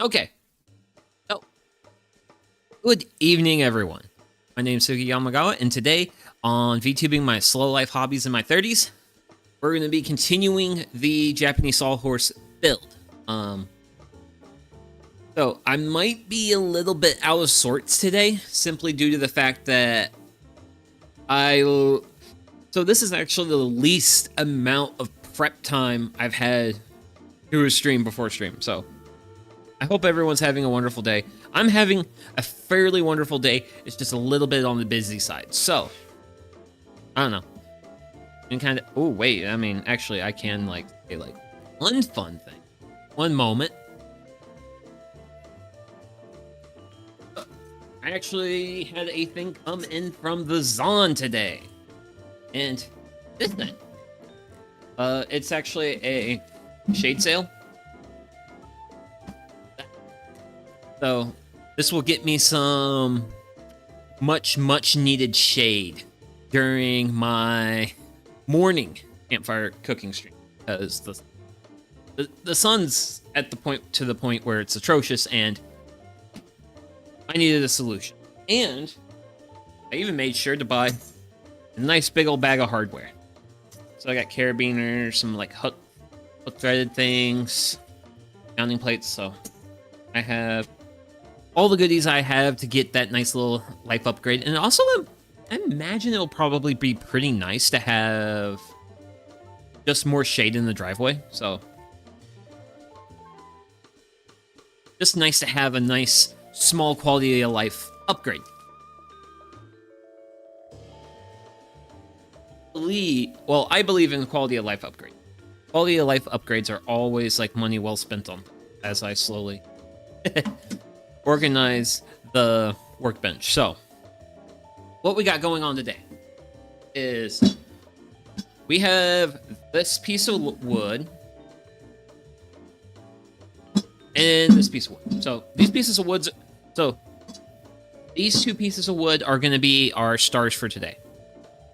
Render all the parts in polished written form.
Okay. So, good evening, everyone. My name is Sugi Yamagawa, and today on VTubing my slow life hobbies in my 30s, we're going to be continuing the Japanese sawhorse build. So I might be a little bit out of sorts today, simply due to the fact that So this is actually the least amount of prep time I've had to a stream before stream. So I hope everyone's having a wonderful day. I'm having a fairly wonderful day. It's just a little bit on the busy side. So I don't know. And kind of. Oh wait. I mean, actually, I can say one fun thing. One moment. I actually had a thing come in from the Zon today. And this thing. It's actually a shade sail. So this will get me some much needed shade during my morning campfire cooking stream, because the sun's at the point where it's atrocious, and I needed a solution. And I even made sure to buy a nice big old bag of hardware. So I got carabiners, some hook threaded things, mounting plates. So I have all the goodies I have to get that nice little life upgrade. And also, I imagine it'll probably be pretty nice to have just more shade in the driveway. So just nice to have a nice small quality of life upgrade. I believe in quality of life upgrade. Quality of life upgrades are always money well spent on, as I slowly organize the workbench. So what we got going on today is we have this piece of wood and this piece of wood. So these two pieces of wood are going to be our stars for today.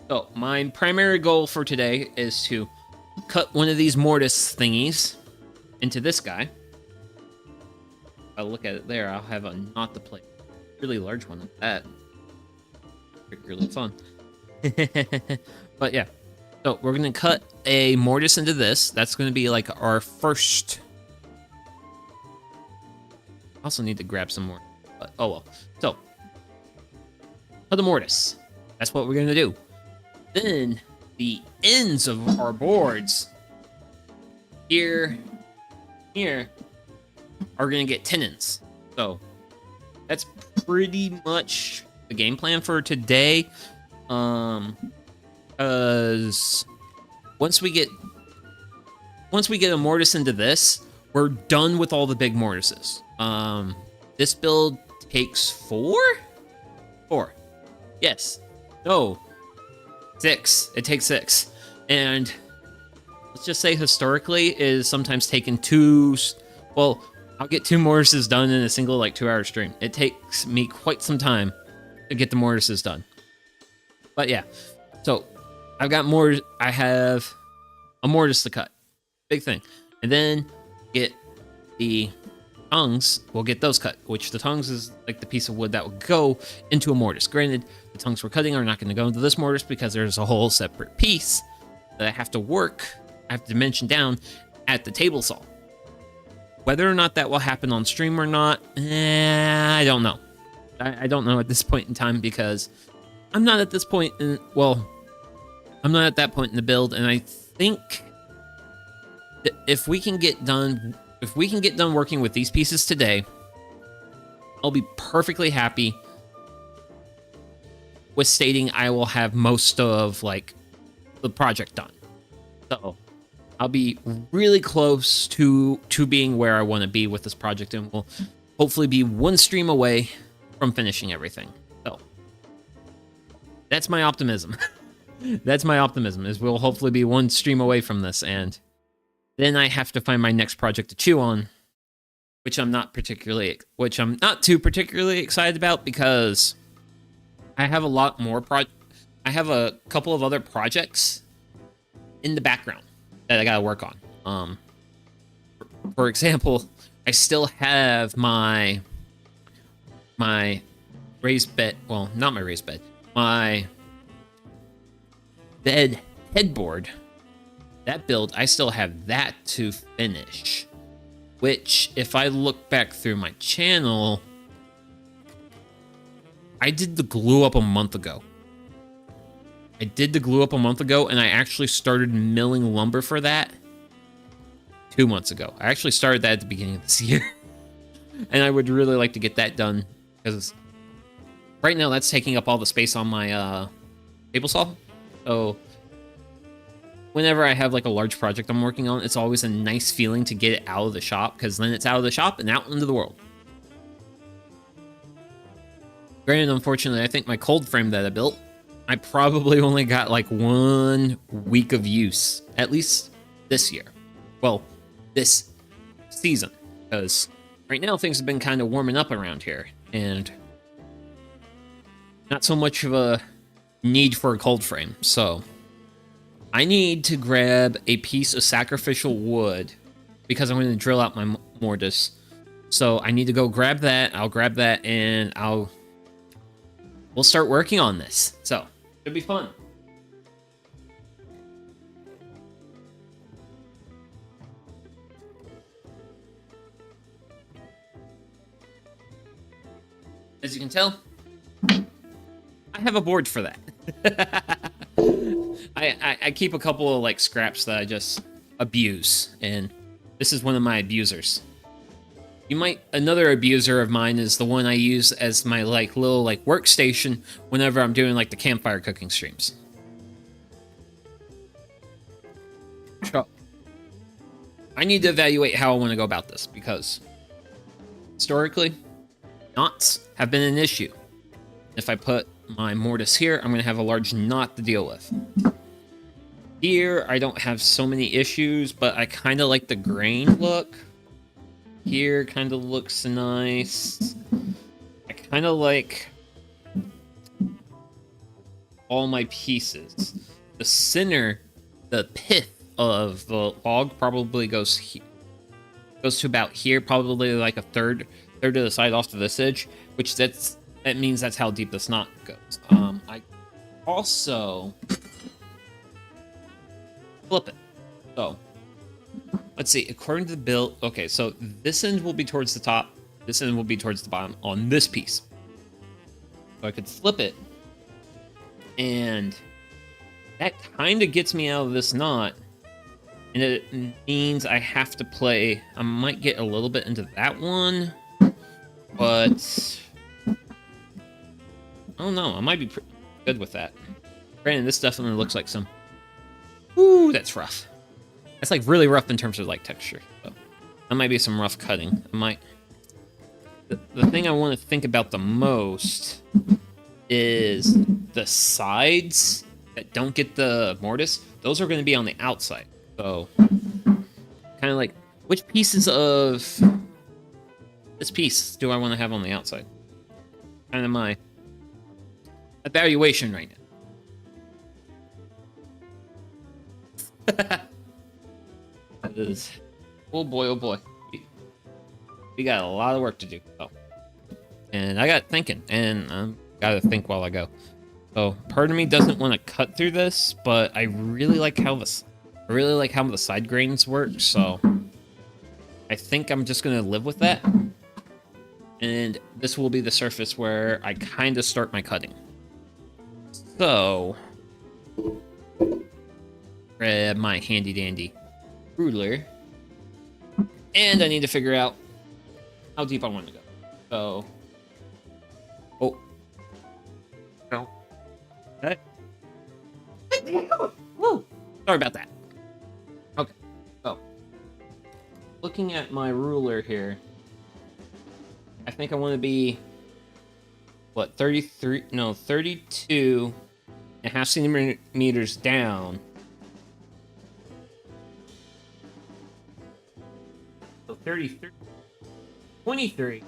So my primary goal for today is to cut one of these mortise thingies into this guy. If I look at it there, I'll have a knot to play. Really large one like that. Particularly fun. But yeah. So we're going to cut a mortise into this. That's going to be our first. I also need to grab some more. But oh well. So cut the mortise. That's what we're going to do. Then the ends of our boards here are gonna get tenons. So that's pretty much the game plan for today. Because once we get a mortise into this, we're done with all the big mortises. This build takes four. Yes. No. 6. It takes 6. And let's just say historically is sometimes taken 2. Well, I'll get 2 mortises done in a single 2-hour stream. It takes me quite some time to get the mortises done. But yeah. So I've got more. I have a mortise to cut. Big thing. And then get the tongues. We'll get those cut, which the tongues is the piece of wood that will go into a mortise. Granted, the tongues we're cutting are not going to go into this mortise because there's a whole separate piece that I have to dimension down at the table saw. Whether or not that will happen on stream or not, I don't know. I don't know at this point in time, because I'm not at this point I'm not at that point in the build, and I think that if we can get done working with these pieces today, I'll be perfectly happy with stating I will have most of the project done. So I'll be really close to being where I want to be with this project, and we'll hopefully be one stream away from finishing everything. So that's my optimism. That's my optimism, is we'll hopefully be one stream away from this, and then I have to find my next project to chew on, which I'm not too particularly excited about, because I have I have a couple of other projects in the background that I gotta work on. For example, I still have my raised bed. Well, not my raised bed. My bed headboard. That build, I still have that to finish. Which, if I look back through my channel, I did the glue up a month ago. And I actually started milling lumber for that 2 months ago. I actually started that at the beginning of this year. And I would really like to get that done, because right now that's taking up all the space on my table saw. So whenever I have like a large project I'm working on, it's always a nice feeling to get it out of the shop, because then it's out of the shop and out into the world. Granted, unfortunately, I think my cold frame that I built, I probably only got like 1 week of use, at least this year. Well, this season, because right now things have been kind of warming up around here, and not so much of a need for a cold frame. So I need to grab a piece of sacrificial wood, because I'm going to drill out my mortise. So I need to go grab that. I'll grab that, and we'll start working on this. So it'll be fun. As you can tell, I have a board for that. I keep a couple of like scraps that I just abuse, and this is one of my abusers. Another abuser of mine is the one I use as my like little like workstation whenever I'm doing like the campfire cooking streams. So I need to evaluate how I want to go about this, because historically, knots have been an issue. If I put my mortise here, I'm going to have a large knot to deal with. Here, I don't have so many issues, but I kind of like the grain look. Here kind of looks nice. I kind of like all my pieces. The center, the pith of the log probably goes to about here, probably like a third of the side off to this edge, which that means that's how deep this knot goes. I also flip it. So let's see, according to the build, okay, so this end will be towards the top, this end will be towards the bottom on this piece. So I could flip it, and that kind of gets me out of this knot, and it means I have to play, I might get a little bit into that one, but I don't know, I might be pretty good with that. Granted, this definitely looks like some, ooh, that's rough. That's like really rough in terms of like texture. So that might be some rough cutting. I might. The thing I want to think about the most is the sides that don't get the mortise. Those are going to be on the outside. So kind of like, which pieces of this piece do I want to have on the outside? Kind of my evaluation right now. Oh boy, oh boy. We got a lot of work to do. Oh. And I got thinking, and I gotta think while I go. So part of me doesn't want to cut through this, but I really like how the side grains work, so I think I'm just gonna live with that. And this will be the surface where I kind of start my cutting. So grab my handy dandy ruler, and I need to figure out how deep I want to go. So, oh, no, okay. Woo! Sorry about that. Okay, so looking at my ruler here, I think I want to be what 32 and a half centimeters down. 33, 23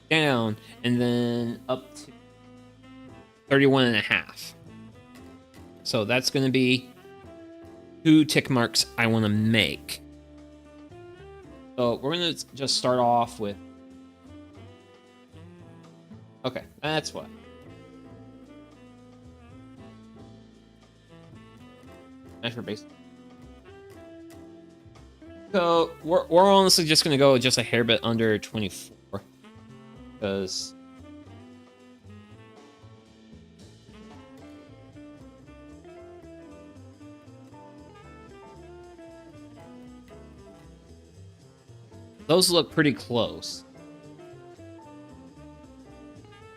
down, and then up to 31 and a half. So that's going to be 2 tick marks I want to make. So we're gonna just start off with. Okay, that's what. Measure base. So we're honestly just gonna go just a hair bit under 24, because those look pretty close.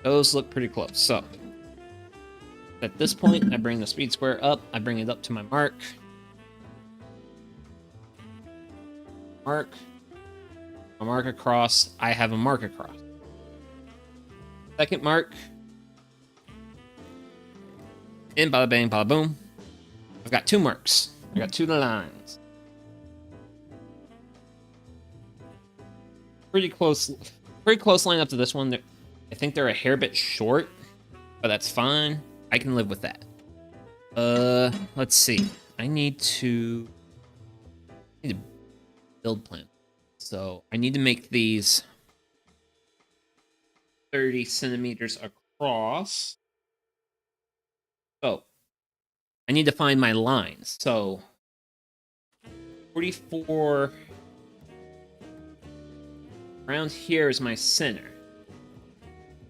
Those look pretty close. So at this point, I bring the speed square up. I bring it up to my mark. Mark. A mark across. I have a mark across. Second mark. And bada bang, bada boom. I've got 2 marks. I got 2 lines. Pretty close line up to this one. I think they're a hair bit short, but that's fine. I can live with that. Let's see. I need to build plan. So I need to make these 30 centimeters across. So I need to find my lines. So 44 around here is my center.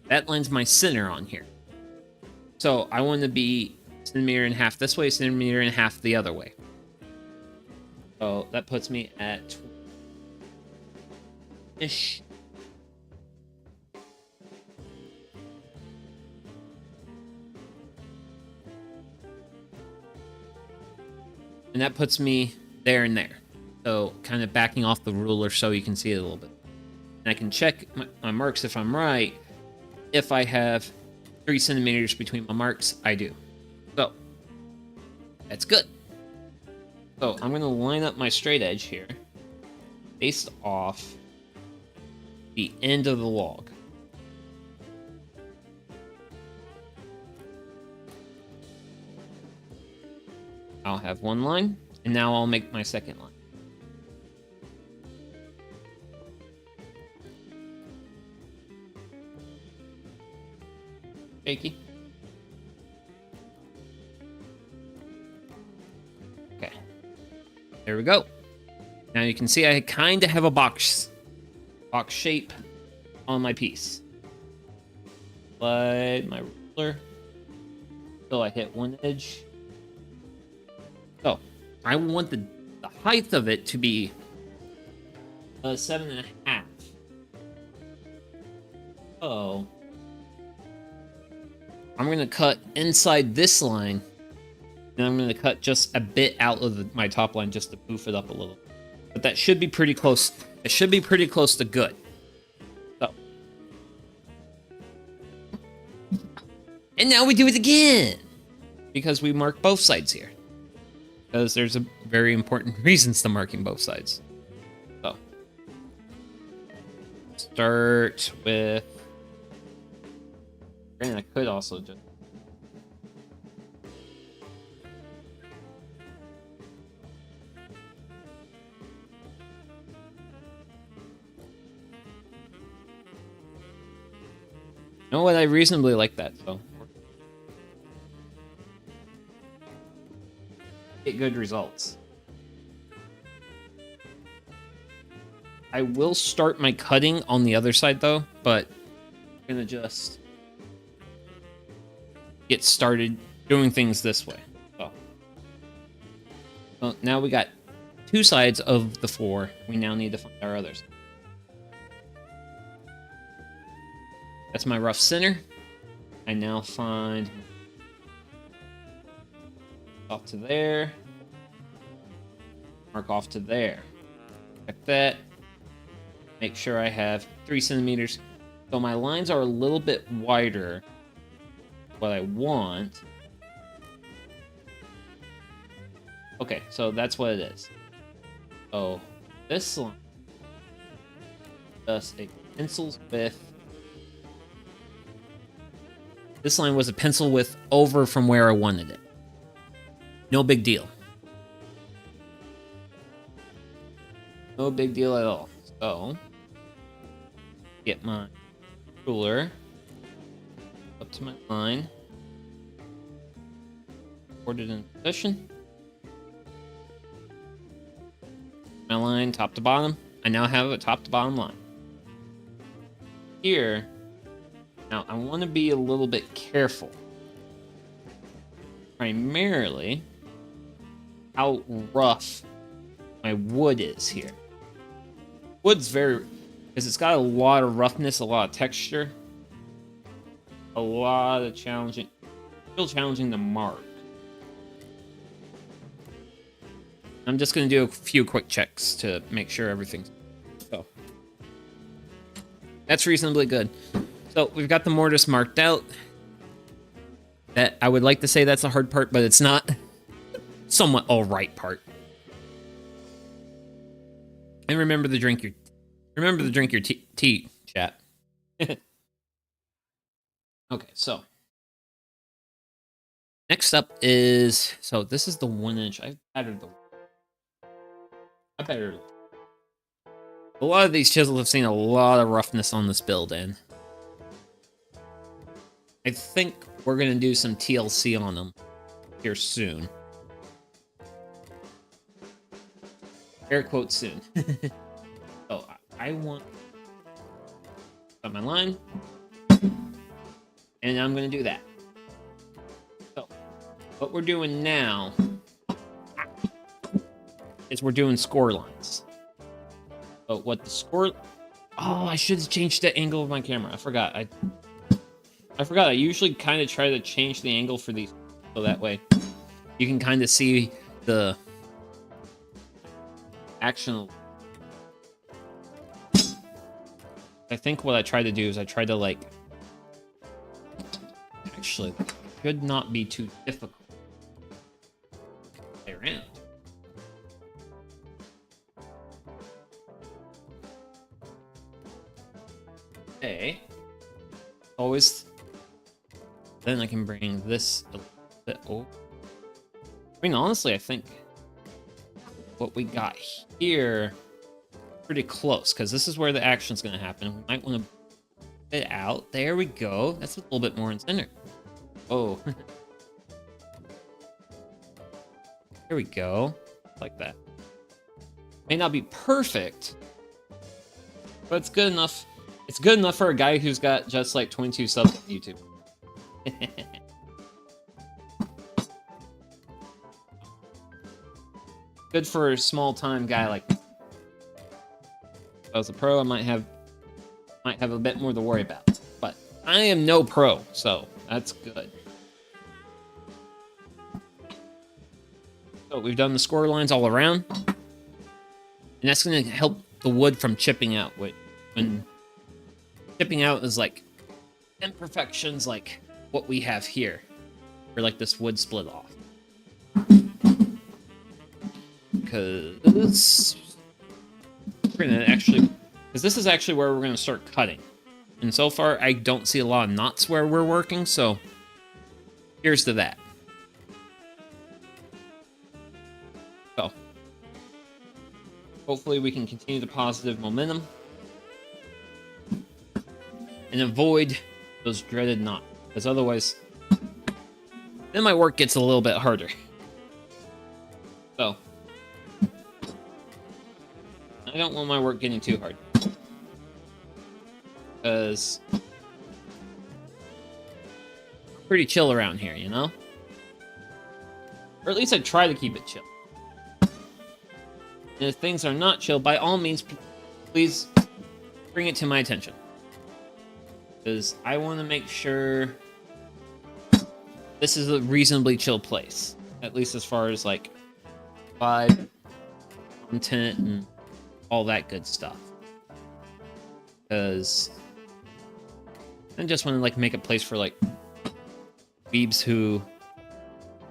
That line's my center on here. So I want to be centimeter and a half this way, centimeter and a half the other way. So that puts me at ish. And that puts me there and there. So kind of backing off the ruler so you can see it a little bit. And I can check my marks if I'm right. If I have 3 centimeters between my marks, I do. So that's good. So I'm going to line up my straight edge here based off the end of the log. I'll have 1 line, and now I'll make my second line. Shaky. Okay. There we go. Now you can see I kind of have a box shape on my piece. Slide my ruler till I hit one edge. So I want the height of it to be 7.5. Oh. I'm going to cut inside this line, and I'm going to cut just a bit out of my top line just to poof it up a little. But that should be pretty close. It should be pretty close to good. So. And now we do it again! Because we mark both sides here. Because there's a very important reasons to marking both sides. So. Start with... And I could also just... You know what? I reasonably like that, so... Get good results. I will start my cutting on the other side, though, but I'm gonna just... get started doing things this way. So now we got 2 sides of the 4. We now need to find our others. That's my rough center. I now find off to there. Mark off to there. Check that. Make sure I have 3 centimeters. So my lines are a little bit wider. What I want. Okay, so that's what it is. So this line just a pencil's width. This line was a pencil width over from where I wanted it. No big deal. No big deal at all. So, get my ruler up to my line. Put it in position. My line top to bottom. I now have a top to bottom line. Here, now I want to be a little bit careful. Primarily, how rough my wood is here. Wood's very, because it's got a lot of roughness, a lot of texture, a lot of challenging, still challenging to mark. I'm just going to do a few quick checks to make sure everything's... So, that's reasonably good. So, we've got the mortise marked out. That I would like to say that's the hard part, but it's not. Somewhat alright part. And remember to drink your tea, chat. Okay, so next up is, so this is the 1-inch. I battered a lot of these chisels have seen a lot of roughness on this build, and I think we're gonna do some TLC on them here soon. Air quotes soon. So I want on my line, and I'm gonna do that. So what we're doing now is we're doing score lines. But what the score... Oh, I should have changed the angle of my camera. I forgot. I usually kind of try to change the angle for these, so that way you can kind of see the action. I think what I try to do is I try to, like... Actually, it should not be too difficult. Play around. Okay. Always... Then I can bring this a little bit over. I mean, honestly, I think what we got here pretty close, because this is where the action's going to happen. We might want to put it out. There we go. That's a little bit more in center. Oh. There we go. Like that. May not be perfect, but it's good enough. It's good enough for a guy who's got just like 22 subs on YouTube. Good for a small-time guy like me. If I was a pro, I might have a bit more to worry about. But I am no pro, so that's good. So we've done the score lines all around. And that's going to help the wood from chipping out. When chipping out is like imperfections like what we have here. Or like this wood split off. Because we're gonna actually, because this is actually where we're gonna start cutting, and so far I don't see a lot of knots where we're working. So here's to that. So hopefully we can continue the positive momentum and avoid those dreaded knots, because otherwise, then my work gets a little bit harder. So. I don't want my work getting too hard. Because I'm pretty chill around here, you know? Or at least I try to keep it chill. And if things are not chill, by all means, please bring it to my attention. Because I want to make sure this is a reasonably chill place. At least as far as, like, vibe, content, and all that good stuff. Because I just want to like make a place for like weebs who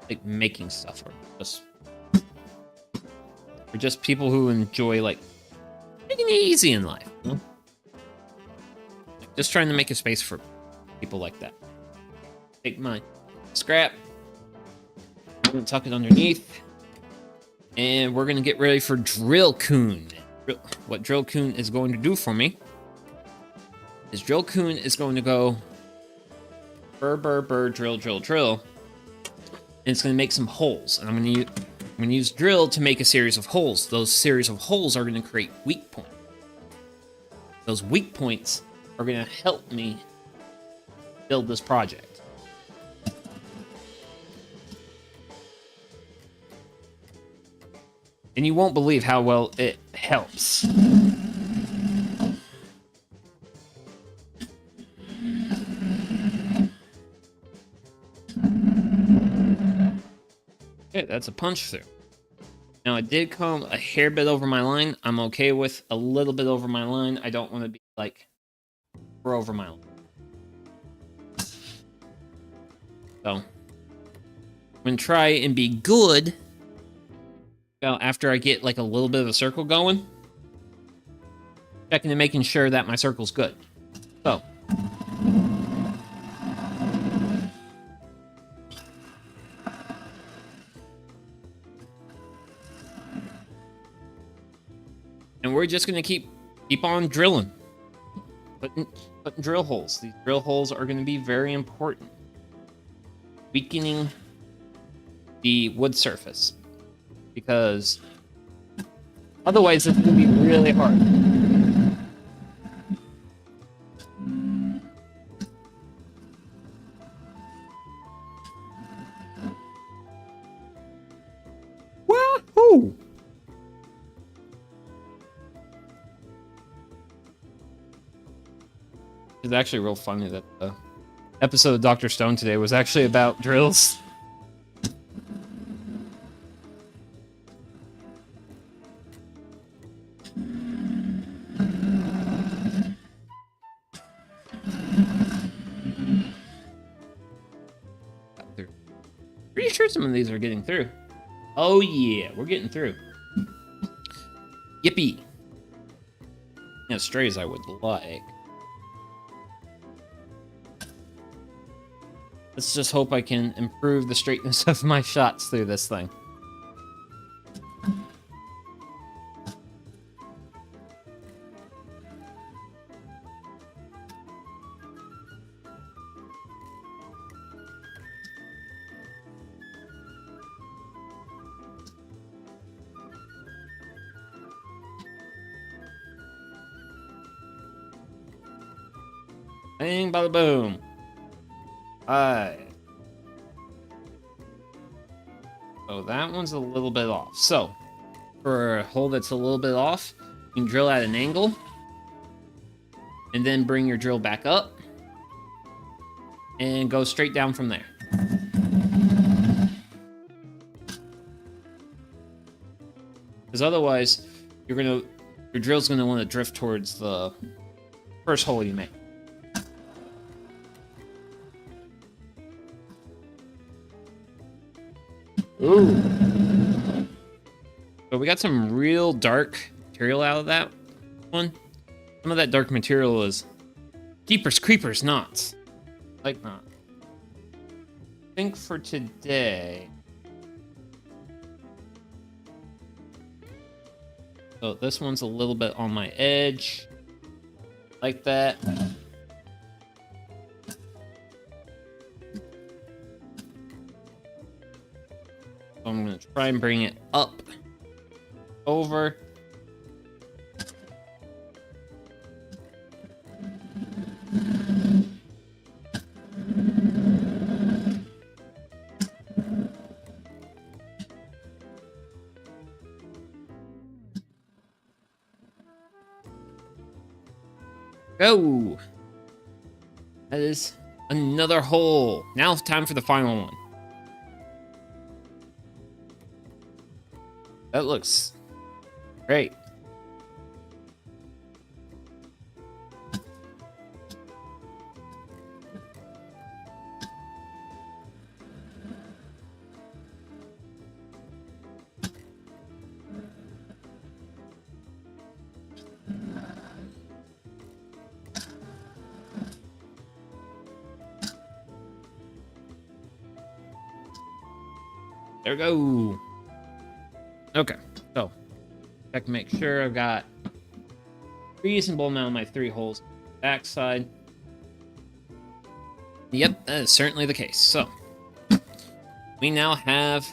like making stuff, or just people who enjoy like taking it easy in life. You know? Like, just trying to make a space for people like that. Take my scrap, I'm gonna tuck it underneath, and we're gonna get ready for Drill Coon. what Drill Coon is going to do for me is Drill Coon is going to go burr, burr, burr, drill, drill, drill. And it's going to make some holes. And I'm going to use drill to make a series of holes. Those series of holes are going to create weak points. Those weak points are going to help me build this project. And you won't believe how well it helps. Okay, that's a punch through. Now, it did come a hair bit over my line. I'm okay with a little bit over my line. I don't want to be, like, we're over my line. So, I'm going to try and be good. Well, after I get, like, a little bit of a circle going. Checking and making sure that my circle's good. So. And we're just gonna keep on drilling, putting drill holes. These drill holes are gonna be very important, weakening the wood surface, because otherwise it's gonna be really hard. Wahoo! It's actually real funny that the episode of Dr. Stone today was actually about drills. Pretty sure some of these are getting through. Oh yeah, we're getting through. Yippee. As straight as I would like. Let's just hope I can improve the straightness of my shots through this thing. Bang, bada boom. Alright. So that one's a little bit off. So, for a hole that's a little bit off, you can drill at an angle. And then bring your drill back up. And go straight down from there. Because otherwise, your drill's gonna want to drift towards the first hole you make. Ooh. So we got some real dark material out of that one. Some of that dark material is Keepers, Creepers, Knots. Like not. I think for today. So this one's a little bit on my edge. Like that. I'm going to try and bring it up, over. Go! That is another hole. Now it's time for the final one. That looks great. There we go. Okay, so Check to make sure I've got a reasonable amount of my 3 holes on the backside. Yep, that is certainly the case. So we now have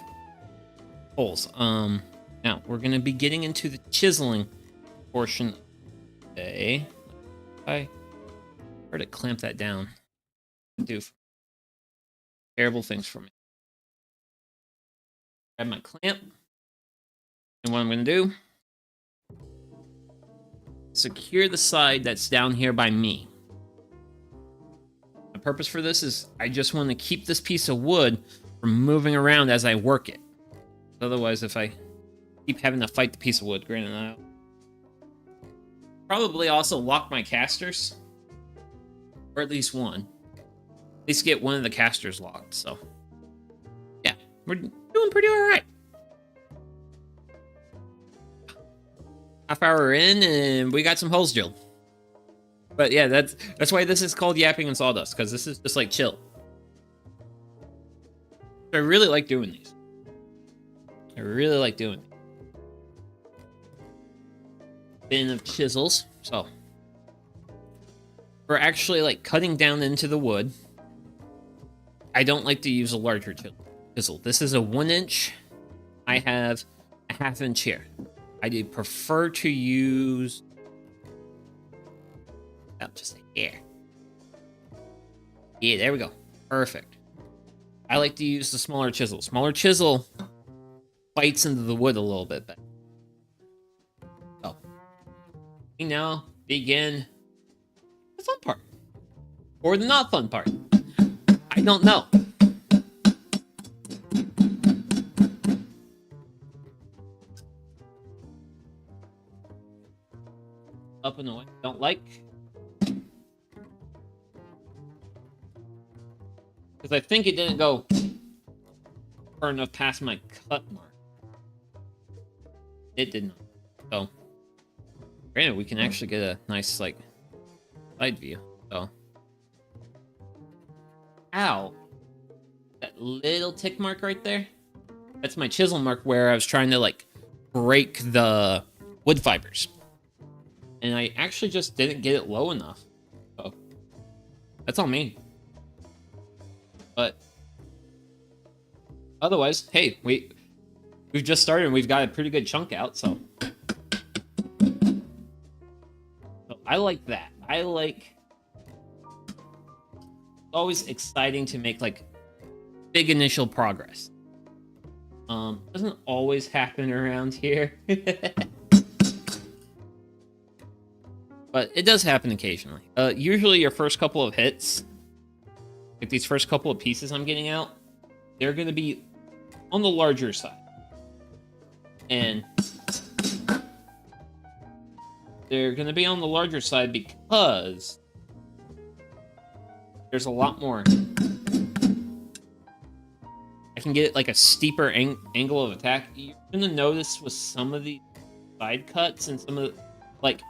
holes. Now we're gonna be getting into the chiseling portion of the day. I heard it clamp that down. Do terrible things for me. Grab my clamp, and what I'm gonna do, secure the side that's down here by me. The purpose for this is I just want to keep this piece of wood from moving around as I work it. Otherwise, if I keep having to fight the piece of wood, granted, I'll probably also lock my casters, or at least one. At least get one of the casters locked. So, yeah, we're doing pretty all right. Half hour in, and we got some holes drilled. But yeah, that's why this is called Yapping and Sawdust, because this is just like chill. I really like doing these. I really like doing these. Bin of chisels. So we're actually like cutting down into the wood. I don't like to use a larger chisel. This is a 1-inch. I have a 1/2 inch here. I do prefer to use just a hair. Yeah, there we go. Perfect. I like to use the smaller chisel. Smaller chisel bites into the wood a little bit better. So we now begin the fun part. Or the not fun part. I don't know. Up and away. Don't like. Because I think it didn't go far enough past my cut mark. It did not. So, granted, we can actually get a nice, like, side view. So, ow. That little tick mark right there? That's my chisel mark where I was trying to, like, break the wood fibers. And I actually just didn't get it low enough. So, that's all me. But otherwise, hey, we've just started and we've got a pretty good chunk out, so I like that. I like, it's always exciting to make like big initial progress. Doesn't always happen around here. But it does happen occasionally. Usually your first couple of hits, like these first couple of pieces I'm getting out, they're going to be on the larger side. And they're going to be on the larger side because there's a lot more. I can get like a steeper angle of attack. You're going to notice with some of the side cuts and some of the, like,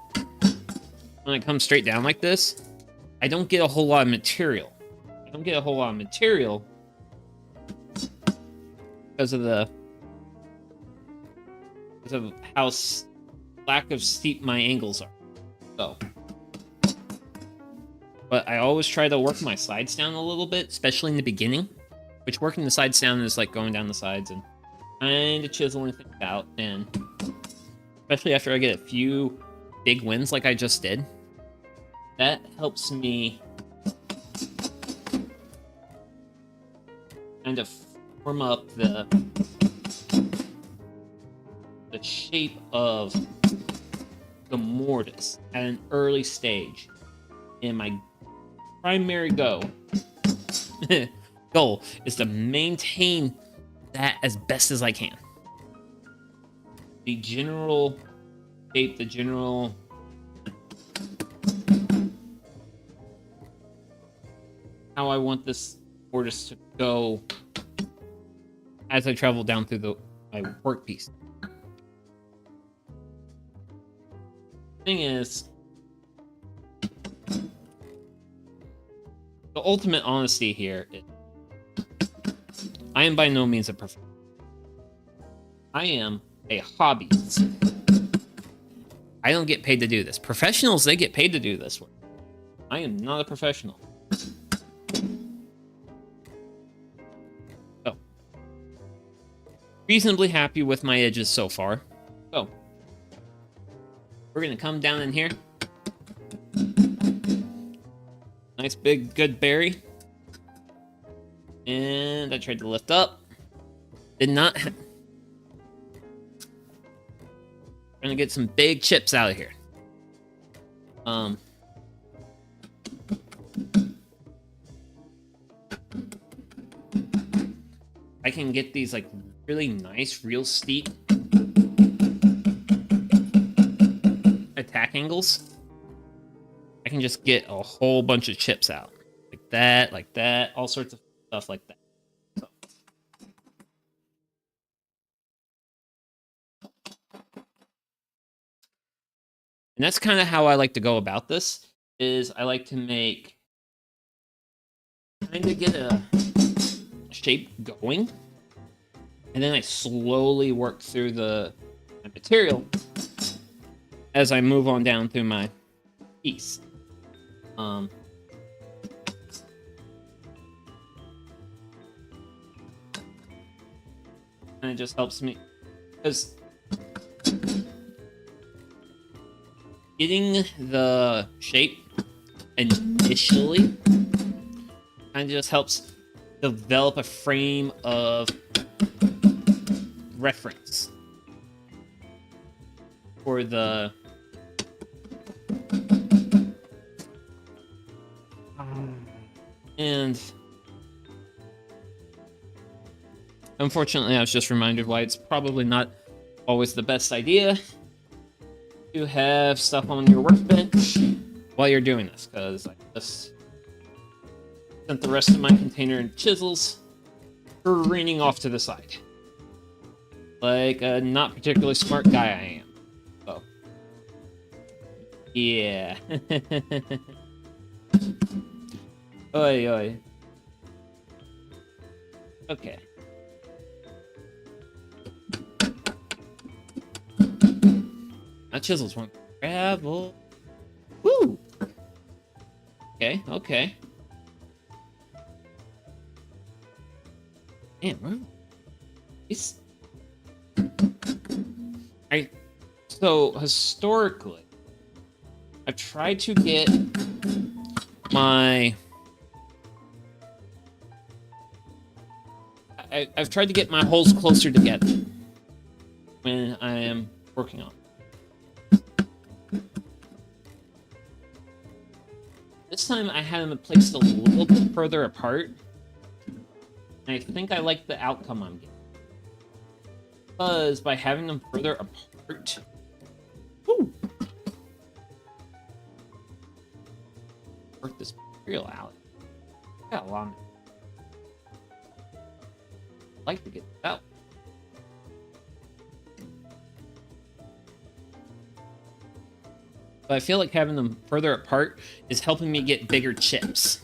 when it comes straight down like this, I don't get a whole lot of material. I don't get a whole lot of material because of how lack of steep my angles are. So, but I always try to work my sides down a little bit, especially in the beginning. Which working the sides down is like going down the sides and kind of chiseling things out, and especially after I get a few big wins like I just did, that helps me kind of form up the shape of the mortise at an early stage. And my primary goal is to maintain that as best as I can. The general shape, the general how I want this mortise to go as I travel down through my workpiece. Thing is, the ultimate honesty here is I am by no means a professional. I am a hobbyist. I don't get paid to do this. Professionals, they get paid to do this one. I am not a professional. So, reasonably happy with my edges so far. So, we're gonna come down in here. Nice big good berry. And I tried to lift up. Did not. Trying to get some big chips out of here. I can get these like really nice, real steep attack angles. I can just get a whole bunch of chips out. Like that, all sorts of stuff like that. So. And that's kind of how I like to go about this, is I like to make, kind of get a shape going, and then I slowly work through my material as I move on down through my piece. And it just helps me, because getting the shape initially kind of just helps develop a frame of reference for the and unfortunately I was just reminded why it's probably not always the best idea to have stuff on your workbench while you're doing this, because I just sent the rest of my container and chisels careening off to the side. Like a not particularly smart guy I am. So, yeah. Oi, oi. Okay. My chisels want gravel. Woo! Okay, okay. Man, where? So historically, I've tried to get I've tried to get my holes closer together when I am working on it. This time I had them placed a little bit further apart. And I think I like the outcome I'm getting. Because by having them further apart... Woo! Work this material out. Got a lot of it. I'd like to get this out. But I feel like having them further apart is helping me get bigger chips.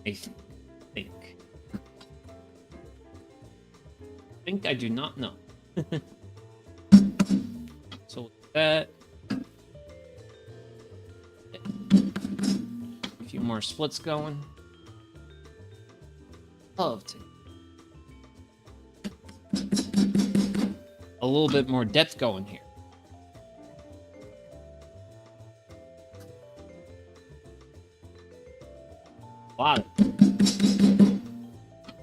I think I do not know. So with that, a few more splits going. Love to a little bit more depth going here. A lot of it.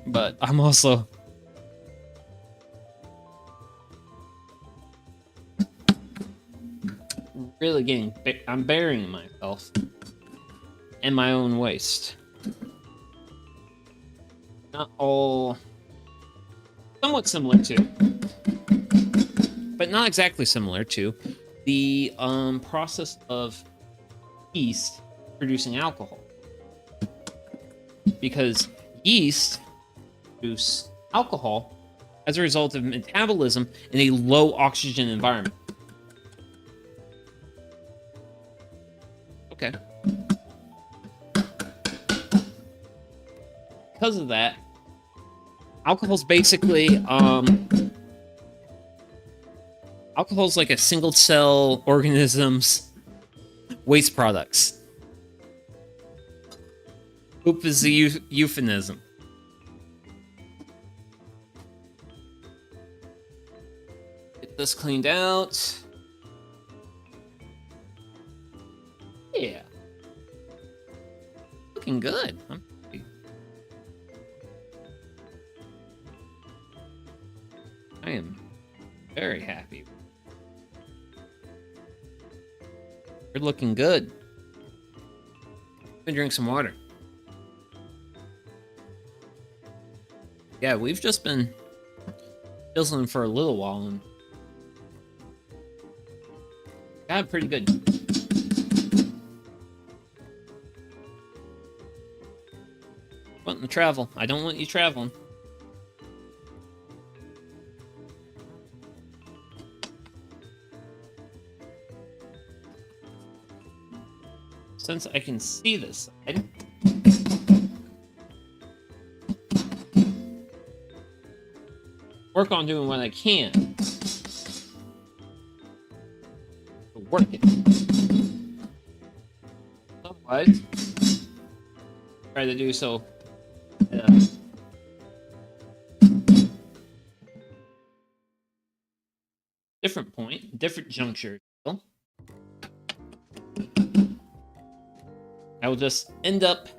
But I'm also really getting, I'm burying myself in my own waste. Not all, somewhat similar to, but not exactly similar to, the process of yeast producing alcohol. Because yeast produce alcohol as a result of metabolism in a low oxygen environment. Okay. Because of that, alcohol's basically Alcohol's like a single cell organism's waste products. Poop is the euphemism. Get this cleaned out. Yeah. Looking good. I'm happy. I am very happy. You're looking good. Let me drink some water. Yeah, we've just been fizzling for a little while and got pretty good. Wanting to travel. I don't want you traveling. Since I can see this side, work on doing what I can to work it. Otherwise, try to do so at a different point, different juncture. I will just end up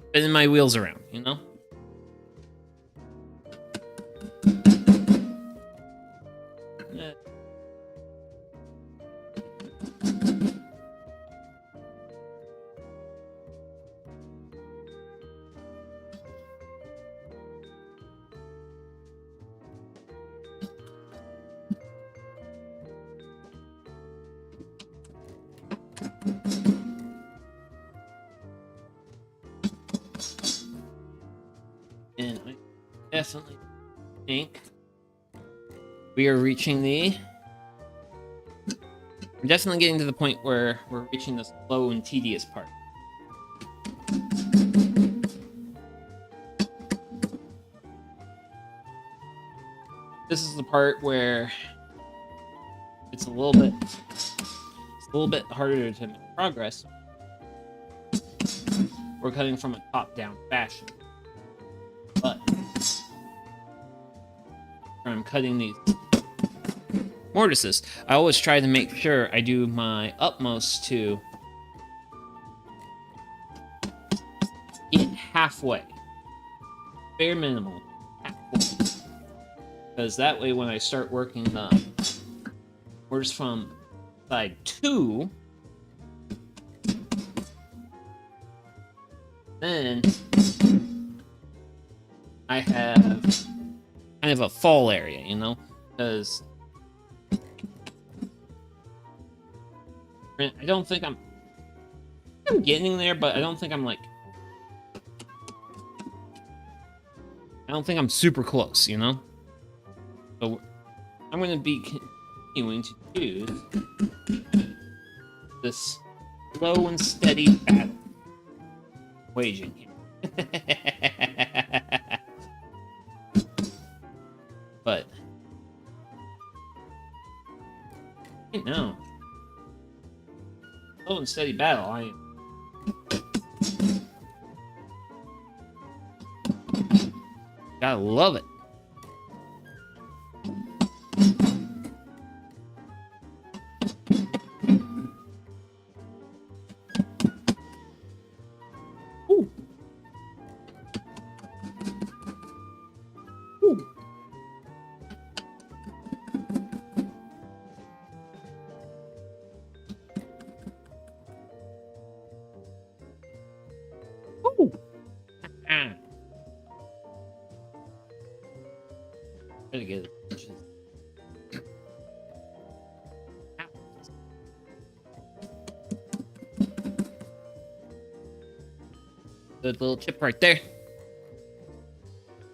spinning my wheels around, you know? Yeah. And I definitely think we are reaching I'm definitely getting to the point where we're reaching the slow and tedious part. This is the part where it's a little bit harder to make progress. We're cutting from a top-down fashion. But I'm cutting these mortises. I always try to make sure I do my utmost to get halfway. Bare minimum. Halfway. Because that way when I start working the mortise from side 2, then I have kind of a fall area, you know? Because I don't think I'm getting there, but I don't think I'm super close, you know? So I'm going to be continuing to use this slow and steady battle waging here. But I know. Slow and steady battle, I am. Gotta love it. Ooh. Ooh. Ooh. Try to get it. Good little chip right there.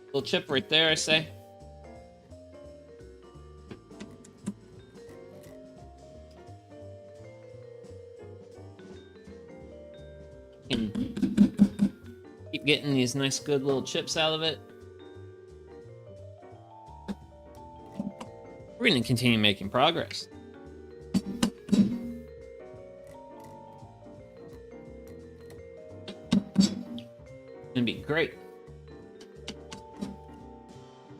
Little chip right there, I say. Can keep getting these nice, good little chips out of it. we're going to continue making progress. It's gonna be great.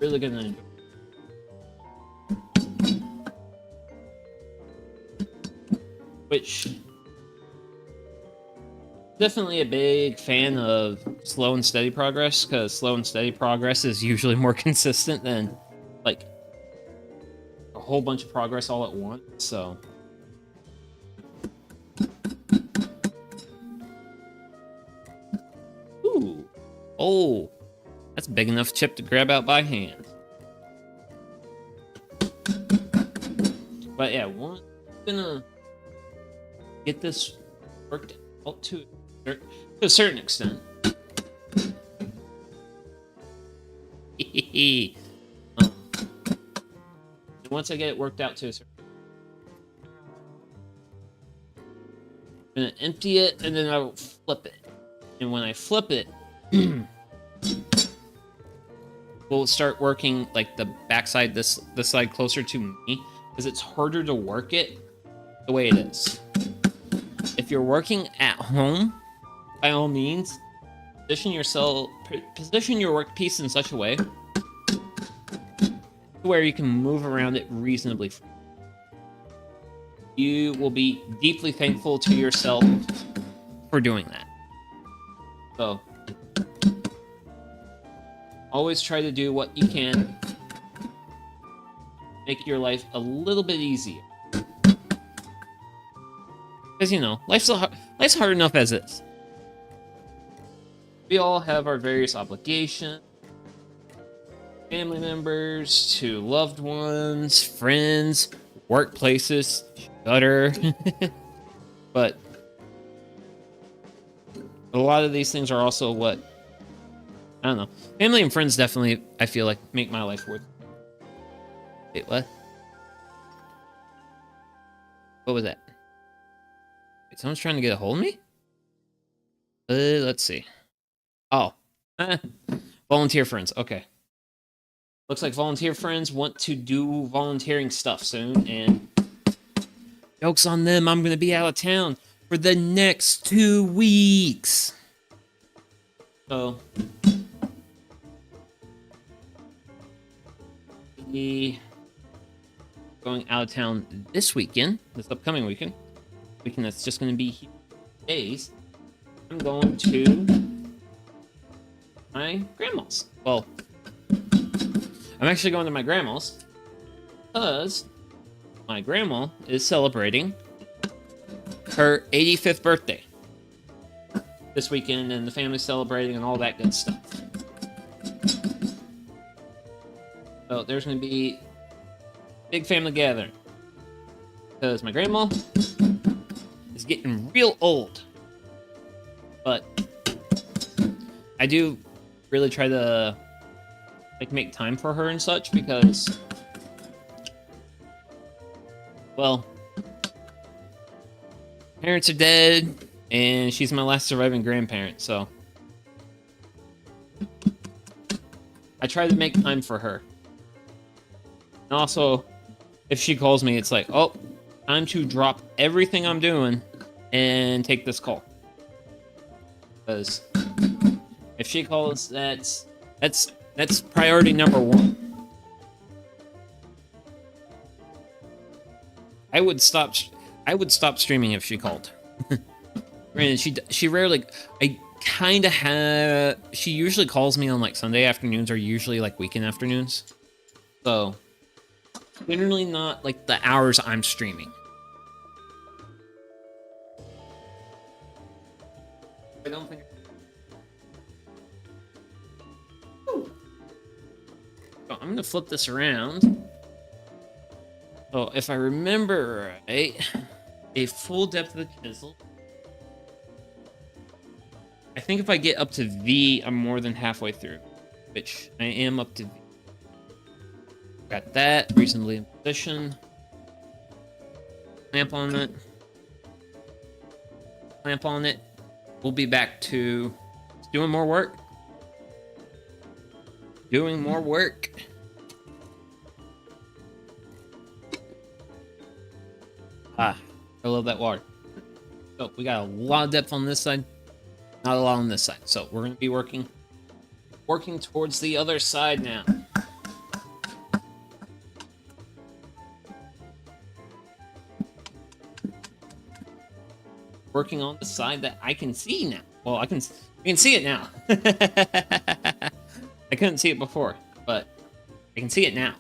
Really gonna enjoy. Which, definitely a big fan of slow and steady progress, because slow and steady progress is usually more consistent than like a whole bunch of progress all at once. So ooh, oh, that's a big enough chip to grab out by hand. But yeah, I'm gonna get this worked out to a certain extent. Once I get it worked out to a certain, I'm gonna empty it and then I'll flip it. And when I flip it, we'll start working like the backside, this side closer to me, because it's harder to work it the way it is. If you're working at home, by all means, position your workpiece in such a way where you can move around it reasonably free. You will be deeply thankful to yourself for doing that. So, always try to do what you can. Make your life a little bit easier. Because, you know, life's hard enough as is. We all have our various obligations. Family members, to loved ones, friends, workplaces, shutter. But a lot of these things are also what, I don't know. Family and friends definitely, I feel like, make my life worth it. Wait, what? What was that? Wait, someone's trying to get a hold of me? Let's see. Oh. Volunteer friends. Okay. Looks like volunteer friends want to do volunteering stuff soon, and joke's on them. I'm going to be out of town for the next 2 weeks. So, going out of town this weekend, this upcoming weekend that's just going to be here days. I'm going to my grandma's. Well, I'm actually going to my grandma's because my grandma is celebrating her 85th birthday this weekend, and the family's celebrating and all that good stuff. So there's going to be a big family gathering because my grandma is getting real old. But I do really try to make time for her and such, because, well, parents are dead and she's my last surviving grandparent, so I try to make time for her. And also, if she calls me, it's like, oh, time to drop everything I'm doing and take this call. Because if she calls, that's priority number one. I would stop streaming if she called. Granted, she rarely. I kind of have. She usually calls me on like Sunday afternoons, or usually like weekend afternoons. So generally not like the hours I'm streaming. I don't think. So I'm gonna flip this around. So if I remember right, a full depth of the chisel. I think if I get up to V, I'm more than halfway through, which I am up to V. Got that reasonably in position. Clamp on it. Clamp on it. We'll be back to doing more work. Doing more work. I love that water. So we got a lot of depth on this side, not a lot on this side. So we're gonna be working towards the other side now. Working on the side that I can see now. Well, I can see it now. I couldn't see it before, but I can see it now.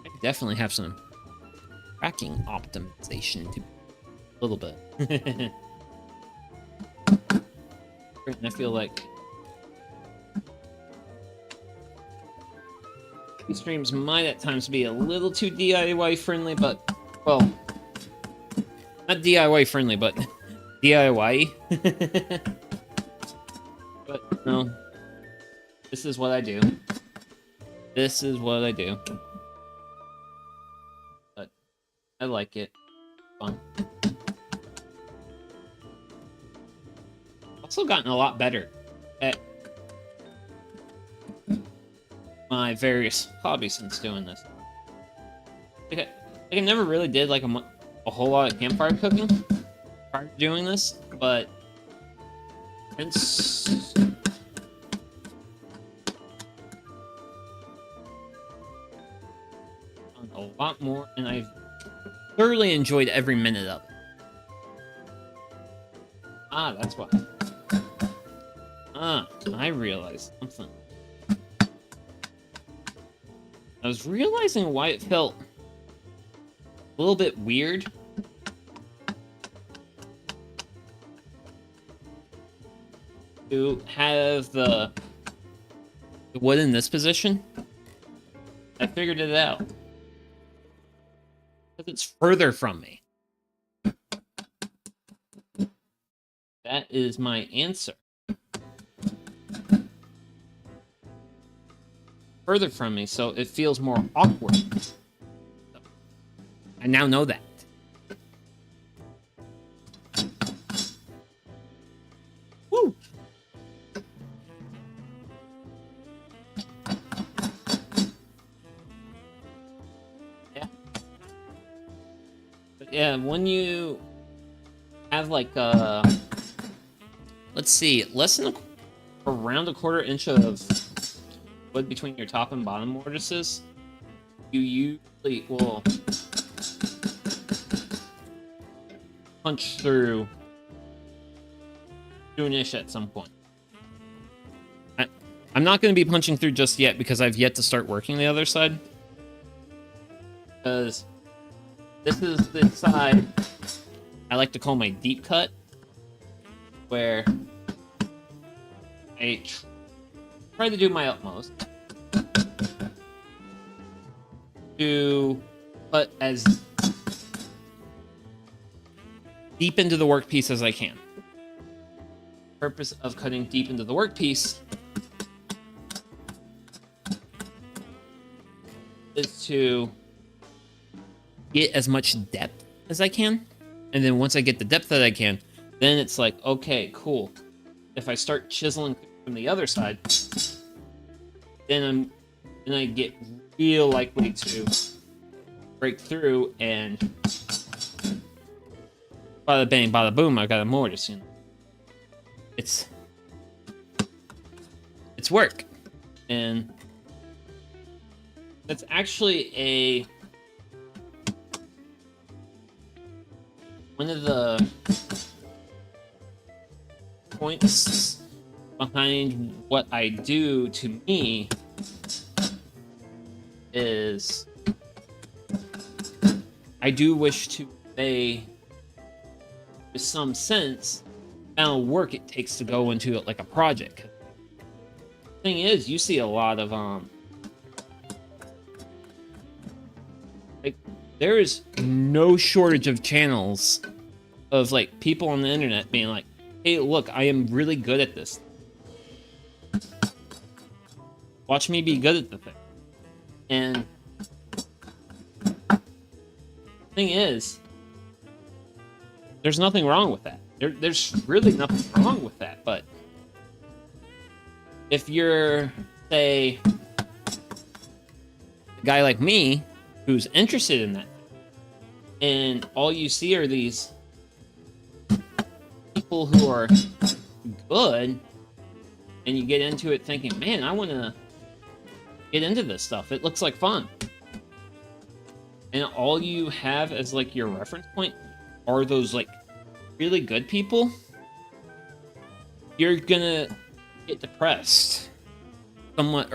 I definitely have some tracking optimization to a little bit. I feel like these streams might at times be a little too DIY friendly, but, well, not DIY friendly, but DIY. But, no. This is what I do. This is what I do. But I like it. Fun. Also gotten a lot better at my various hobbies since doing this. Like I never really did like a whole lot of campfire cooking prior to doing this, but since a lot more, and I've thoroughly enjoyed every minute of it. Ah, that's why. Ah, I realized something. I was realizing why it felt a little bit weird to have the wood in this position. I figured it out. Because it's further from me. That is my answer. Further from me, so it feels more awkward. So, I now know that. Woo! Yeah. But yeah, when you have like let's see, around a quarter inch of wood between your top and bottom mortises, you usually will punch through soonish at some point. I'm not going to be punching through just yet because I've yet to start working the other side. Because this is the side I like to call my deep cut, where I try to do my utmost to put as deep into the workpiece as I can. The purpose of cutting deep into the workpiece is to get as much depth as I can, and then once I get the depth that I can, then it's like, okay, cool. If I start chiseling from the other side, then I get real likely to break through, and bada bang, bada boom, I got a mortise, you know. It's work, and that's actually one of the points behind what I do. To me, is I do wish to convey, with some sense, the amount of work it takes to go into it like a project. The thing is, you see a lot of like, there is no shortage of channels of like people on the internet being like, hey, look, I am really good at this. Watch me be good at the thing. And the thing is, there's nothing wrong with that. There's really nothing wrong with that, but if you're, say, a guy like me who's interested in that, and all you see are these people who are good, and you get into it thinking, man, I want to get into this stuff. It looks like fun. And all you have as like your reference point are those like really good people. You're gonna get depressed somewhat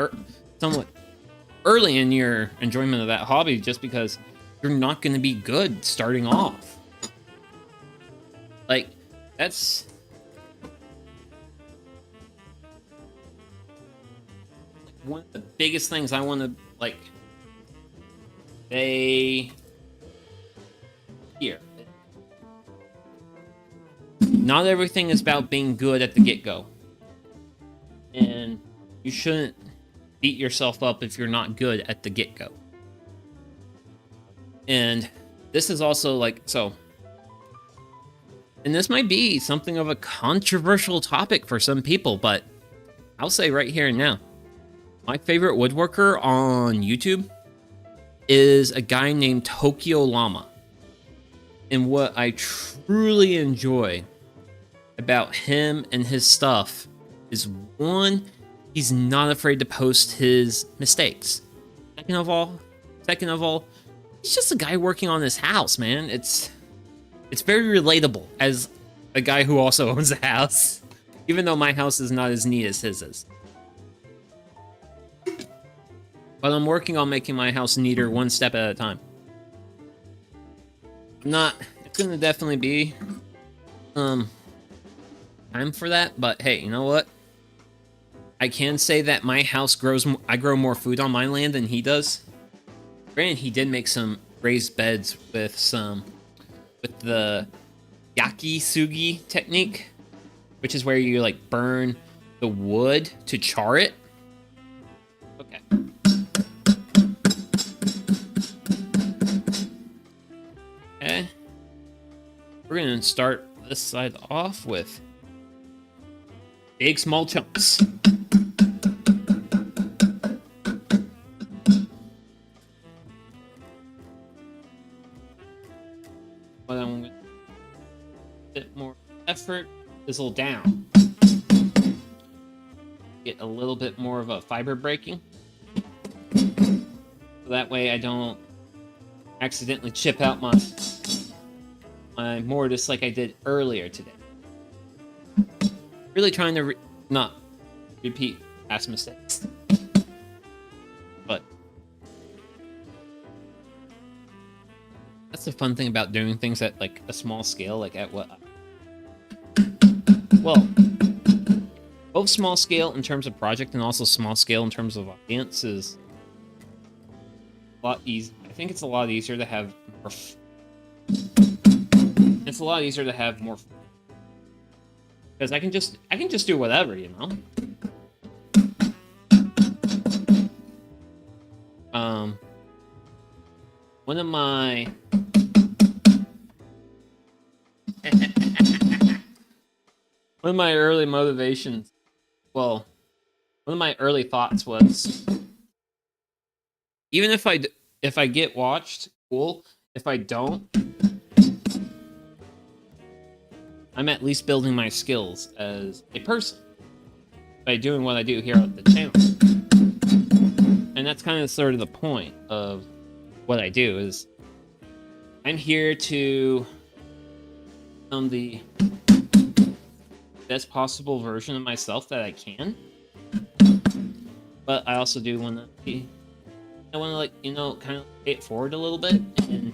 early in your enjoyment of that hobby, just because you're not gonna be good starting off. Like, that's one of the biggest things I want to like say here. Not everything is about being good at the get-go, and you shouldn't beat yourself up if you're not good at the get-go. And this is also like, so, and this might be something of a controversial topic for some people, but I'll say right here and now, my favorite woodworker on YouTube is a guy named Tokyo Llama. And what I truly enjoy about him and his stuff is, one, he's not afraid to post his mistakes. Second of all, he's just a guy working on his house, man. It's very relatable as a guy who also owns a house, even though my house is not as neat as his is. But I'm working on making my house neater one step at a time. It's gonna definitely be time for that, but hey, you know what? I can say that my house I grow more food on my land than he does. Granted, he did make some raised beds with the yakisugi technique, which is where you like burn the wood to char it. Okay. Okay. We're gonna start this side off with big small chunks. But I'm gonna a bit more effort, fizzle down. Get a little bit more of a fiber breaking. So that way I don't accidentally chip out my mortise like I did earlier today. Really trying to not repeat past mistakes. But that's the fun thing about doing things at like a small scale, like at what? Well, both small scale in terms of project and also small scale in terms of audience is a lot easier. I think it's a lot easier to have more. It's a lot easier to have more. Because I can just do whatever, you know? One of my early motivations, well, one of my early thoughts was, even if I get watched, cool. If I don't, I'm at least building my skills as a person by doing what I do here on the channel. And that's kind of sort of the point of what I do, is I'm here to become the best possible version of myself that I can. But I also do want to like, you know, kind of pay it forward a little bit and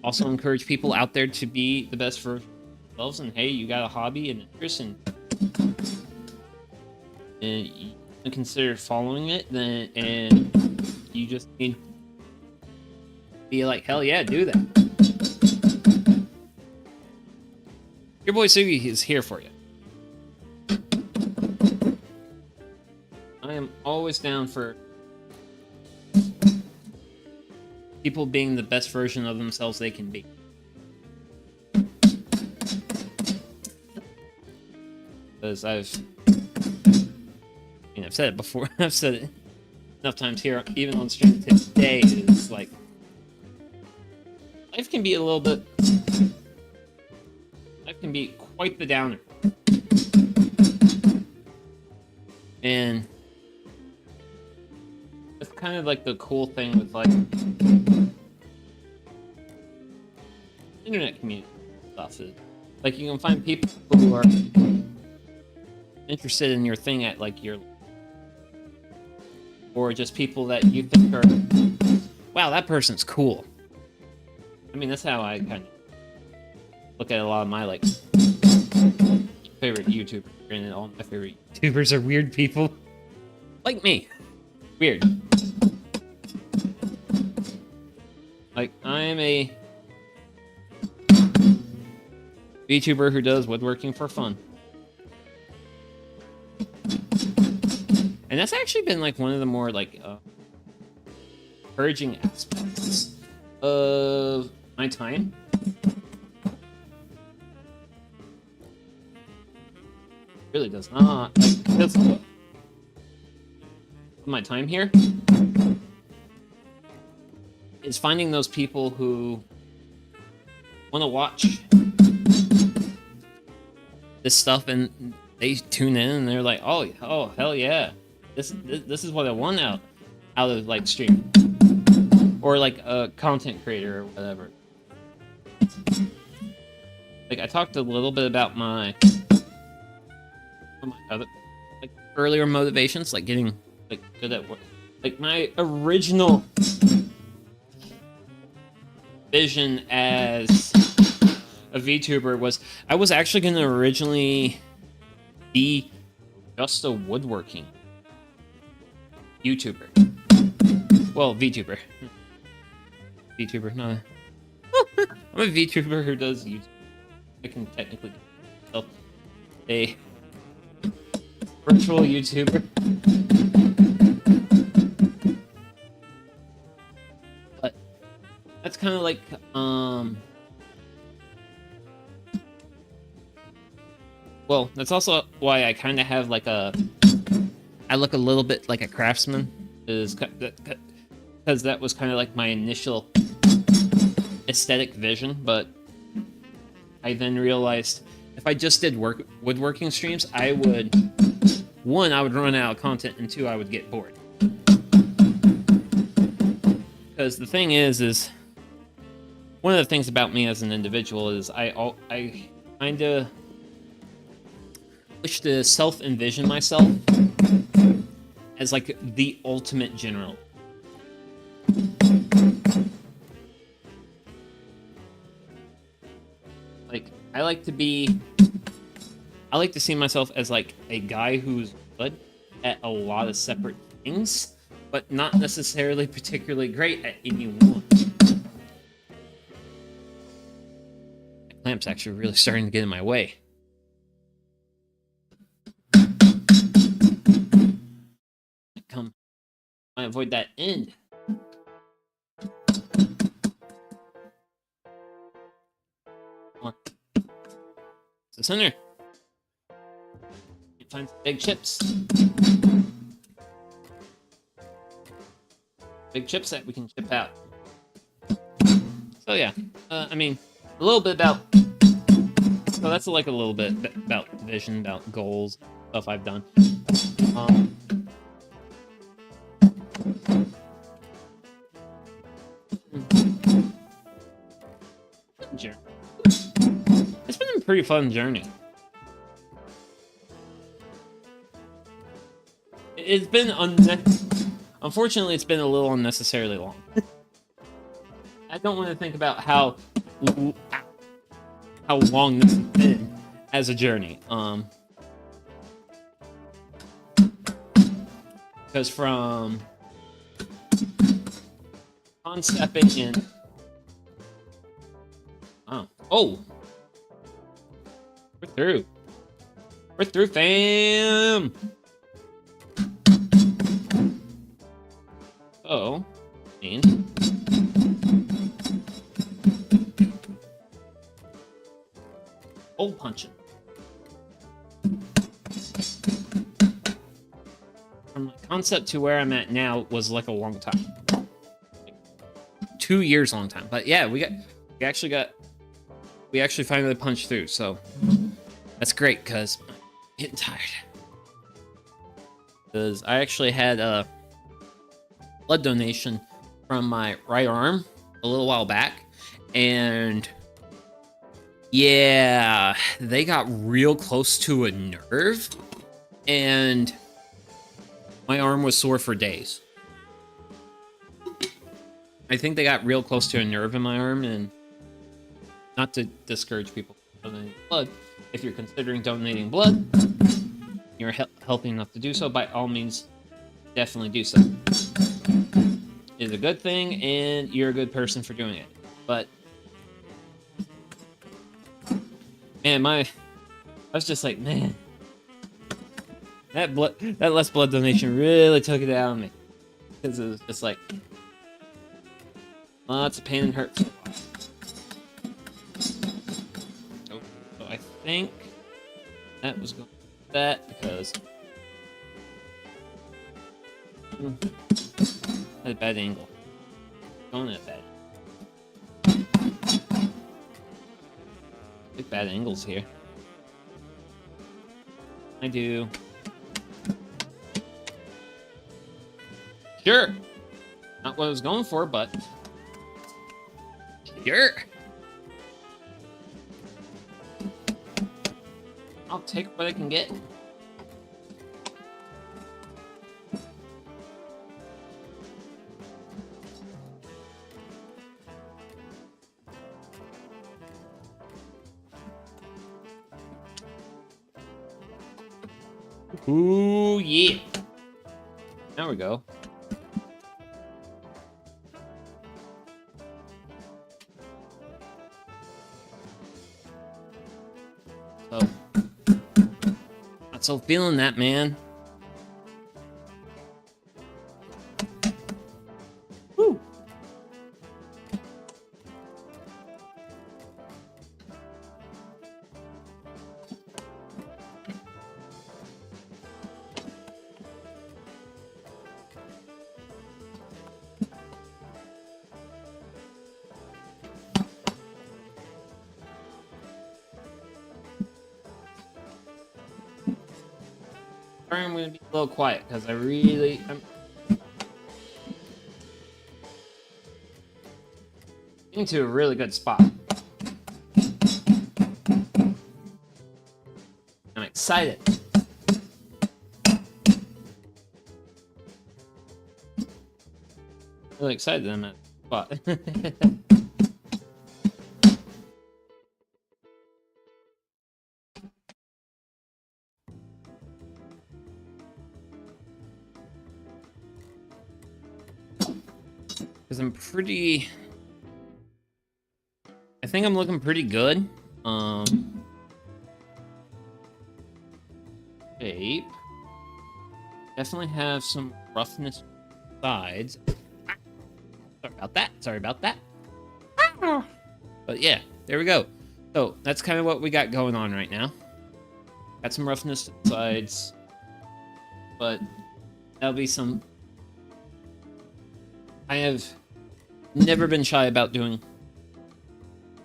also encourage people out there to be the best version of themselves. And hey, you got a hobby and interest and you consider following it, then and you just need to be like, hell yeah, do that. Your boy Sugi is here for you. I am always down for people being the best version of themselves they can be. Because I mean, I've said it before. I've said it enough times here, even on stream today. Is like life can be a little bit. Life can be quite the downer, and it's kind of like the cool thing with like internet community stuff. Is, like you can find people who are interested in your thing at like your, or just people that you think are, wow, that person's cool. I mean, that's how I kind of look at a lot of my like favorite YouTubers, and all my favorite YouTubers are weird people like me. Weird. Like I am a VTuber who does woodworking for fun. And that's actually been like one of the more like encouraging aspects of my time. It really does not like because of my time here is finding those people who want to watch this stuff and they tune in and they're like, oh hell yeah, this is what I want out of like stream or like a content creator or whatever. Like I talked a little bit about my other like earlier motivations, like getting like good at work. Like my original vision as a VTuber was I was actually going to originally be just a woodworking YouTuber. Well, VTuber. VTuber, no. I'm a VTuber who does YouTube. I can technically call myself a virtual YouTuber. But that's kind of like, well, that's also why I kind of have like I look a little bit like a craftsman, is because that was kind of like my initial aesthetic vision, but I then realized if I just did woodworking streams, I would, one, I would run out of content, and two, I would get bored. Because the thing is one of the things about me as an individual is I kind of wish to self-envision myself as like the ultimate general. Like I like to see myself as like a guy who's good at a lot of separate things, but not necessarily particularly great at any one. The clamp's actually really starting to get in my way. I avoid that end. More. It's the center. You find some big chips. Big chips that we can chip out. So yeah, I mean, a little bit about. So that's like a little bit about vision, about goals, stuff I've done. It's been a pretty fun journey. It's been unfortunately, it's been a little unnecessarily long. I don't want to think about how long this has been as a journey. Because from concepting and oh, we're through. We're through, fam. Oh, and hole punching. concept to where I'm at now was like a long time. Like 2 years long time. But yeah, we actually finally punched through, so that's great because I'm getting tired. Because I actually had a blood donation from my right arm a little while back, and yeah, they got real close to a nerve, and my arm was sore for days. I think they got real close to a nerve in my arm, and not to discourage people from donating blood. If you're considering donating blood, you're healthy enough to do so, by all means, definitely do so. It's a good thing, and you're a good person for doing it. But man, I was just like, man, that last blood donation really took it out on me, because it was just like lots of pain and hurt. So I think that was going to that because at a bad angle. Going at bad. Big bad angles here. I do. Sure. Not what I was going for, but sure. I'll take what I can get. Ooh, yeah. There we go. So, not so feeling that, man. Woo. Sorry, I'm gonna be a little quiet because I'm getting to a really good spot. I'm excited. Really excited I'm at the spot. Because I think I'm looking pretty good. Shape. Definitely have some roughness sides. Sorry about that. But yeah, there we go. So that's kind of what we got going on right now. Got some roughness sides, but that'll be some. I have never been shy about doing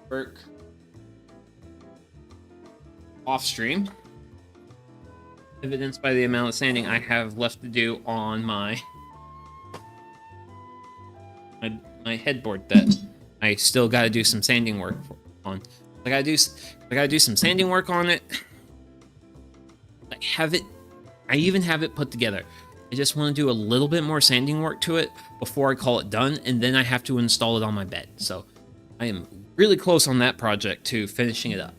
work off stream, evidenced by the amount of sanding I have left to do on my headboard that I still got to do some sanding work on. I gotta do some sanding work on it. I even have it put together. I just want to do a little bit more sanding work to it before I call it done, and then I have to install it on my bed. So I am really close on that project to finishing it up.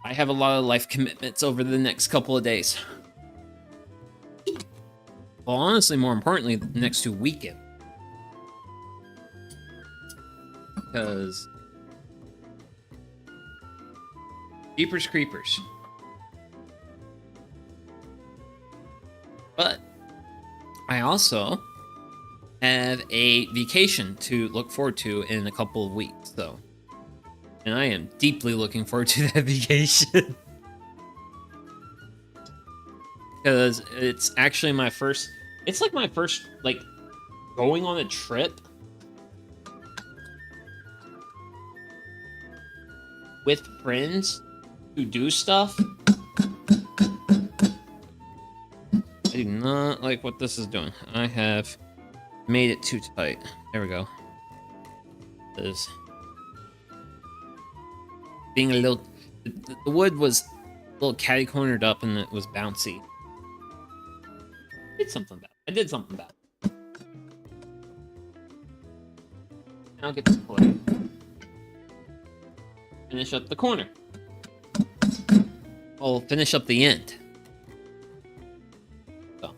I have a lot of life commitments over the next couple of days. Well, honestly, more importantly, the next 2 weekends. Because Jeepers Creepers. But I also have a vacation to look forward to in a couple of weeks, so. And I am deeply looking forward to that vacation. because it's actually my first. It's like my first like going on a trip with friends to do stuff. I do not like what this is doing. I have made it too tight. There we go. Is being a little. The wood was a little catty cornered up and it was bouncy. I did something about it. I did something about it. Now I'll get to play. Finish up the corner. I'll finish up the end. So.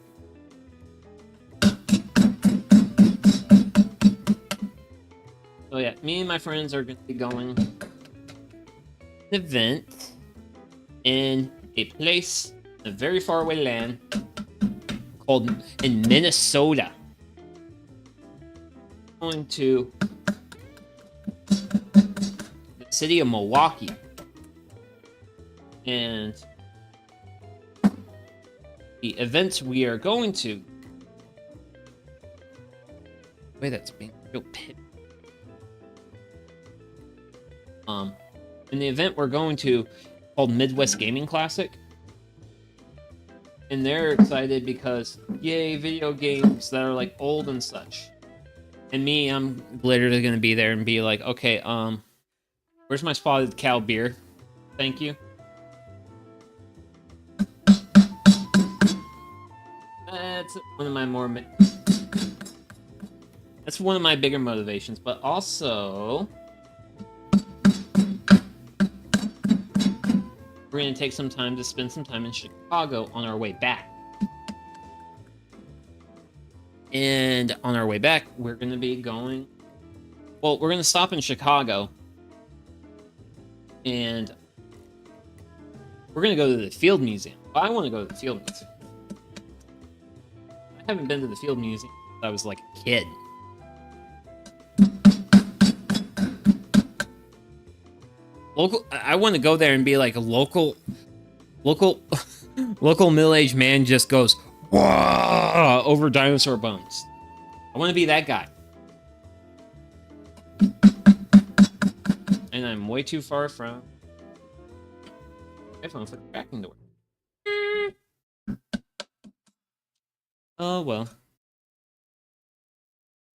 So yeah, me and my friends are going to be going to an event in a place in a very far away land called in Minnesota. Going to the city of Milwaukee. And the event we are going to. Wait, that's being real pit. In the event we're going to called Midwest Gaming Classic. And they're excited because yay, video games that are like old and such. And me, I'm literally gonna be there and be like, okay, where's my spotted cow beer? Thank you. That's one of my that's one of my bigger motivations, but also we're gonna take some time to spend some time in Chicago on our way back. And on our way back, we're gonna be going. Well, we're gonna stop in Chicago, and we're gonna go to the Field Museum. I want to go to the Field Museum. I haven't been to the Field Museum since I was like a kid. I want to go there and be like a local middle-aged man just goes "Whoa!" over dinosaur bones. I want to be that guy. And I'm way too far from. I don't like tracking the way. Oh well.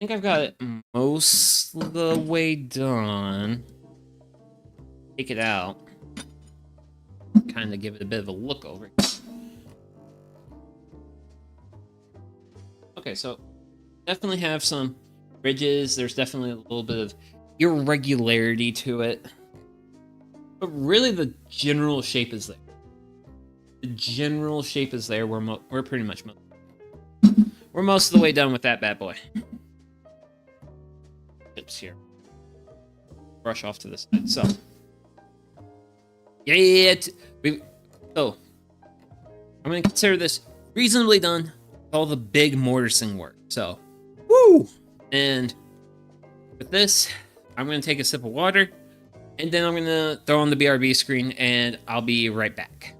I think I've got it most of the way done. Take it out. Kind of give it a bit of a look over. Okay, so definitely have some ridges. There's definitely a little bit of irregularity to it. But really the general shape is there. The general shape is there. We're pretty much we're most of the way done with that bad boy. Tips here. Brush off to this side. So so I'm gonna consider this reasonably done. All the big mortising work. So, woo! And with this, I'm gonna take a sip of water, and then I'm gonna throw on the BRB screen, and I'll be right back.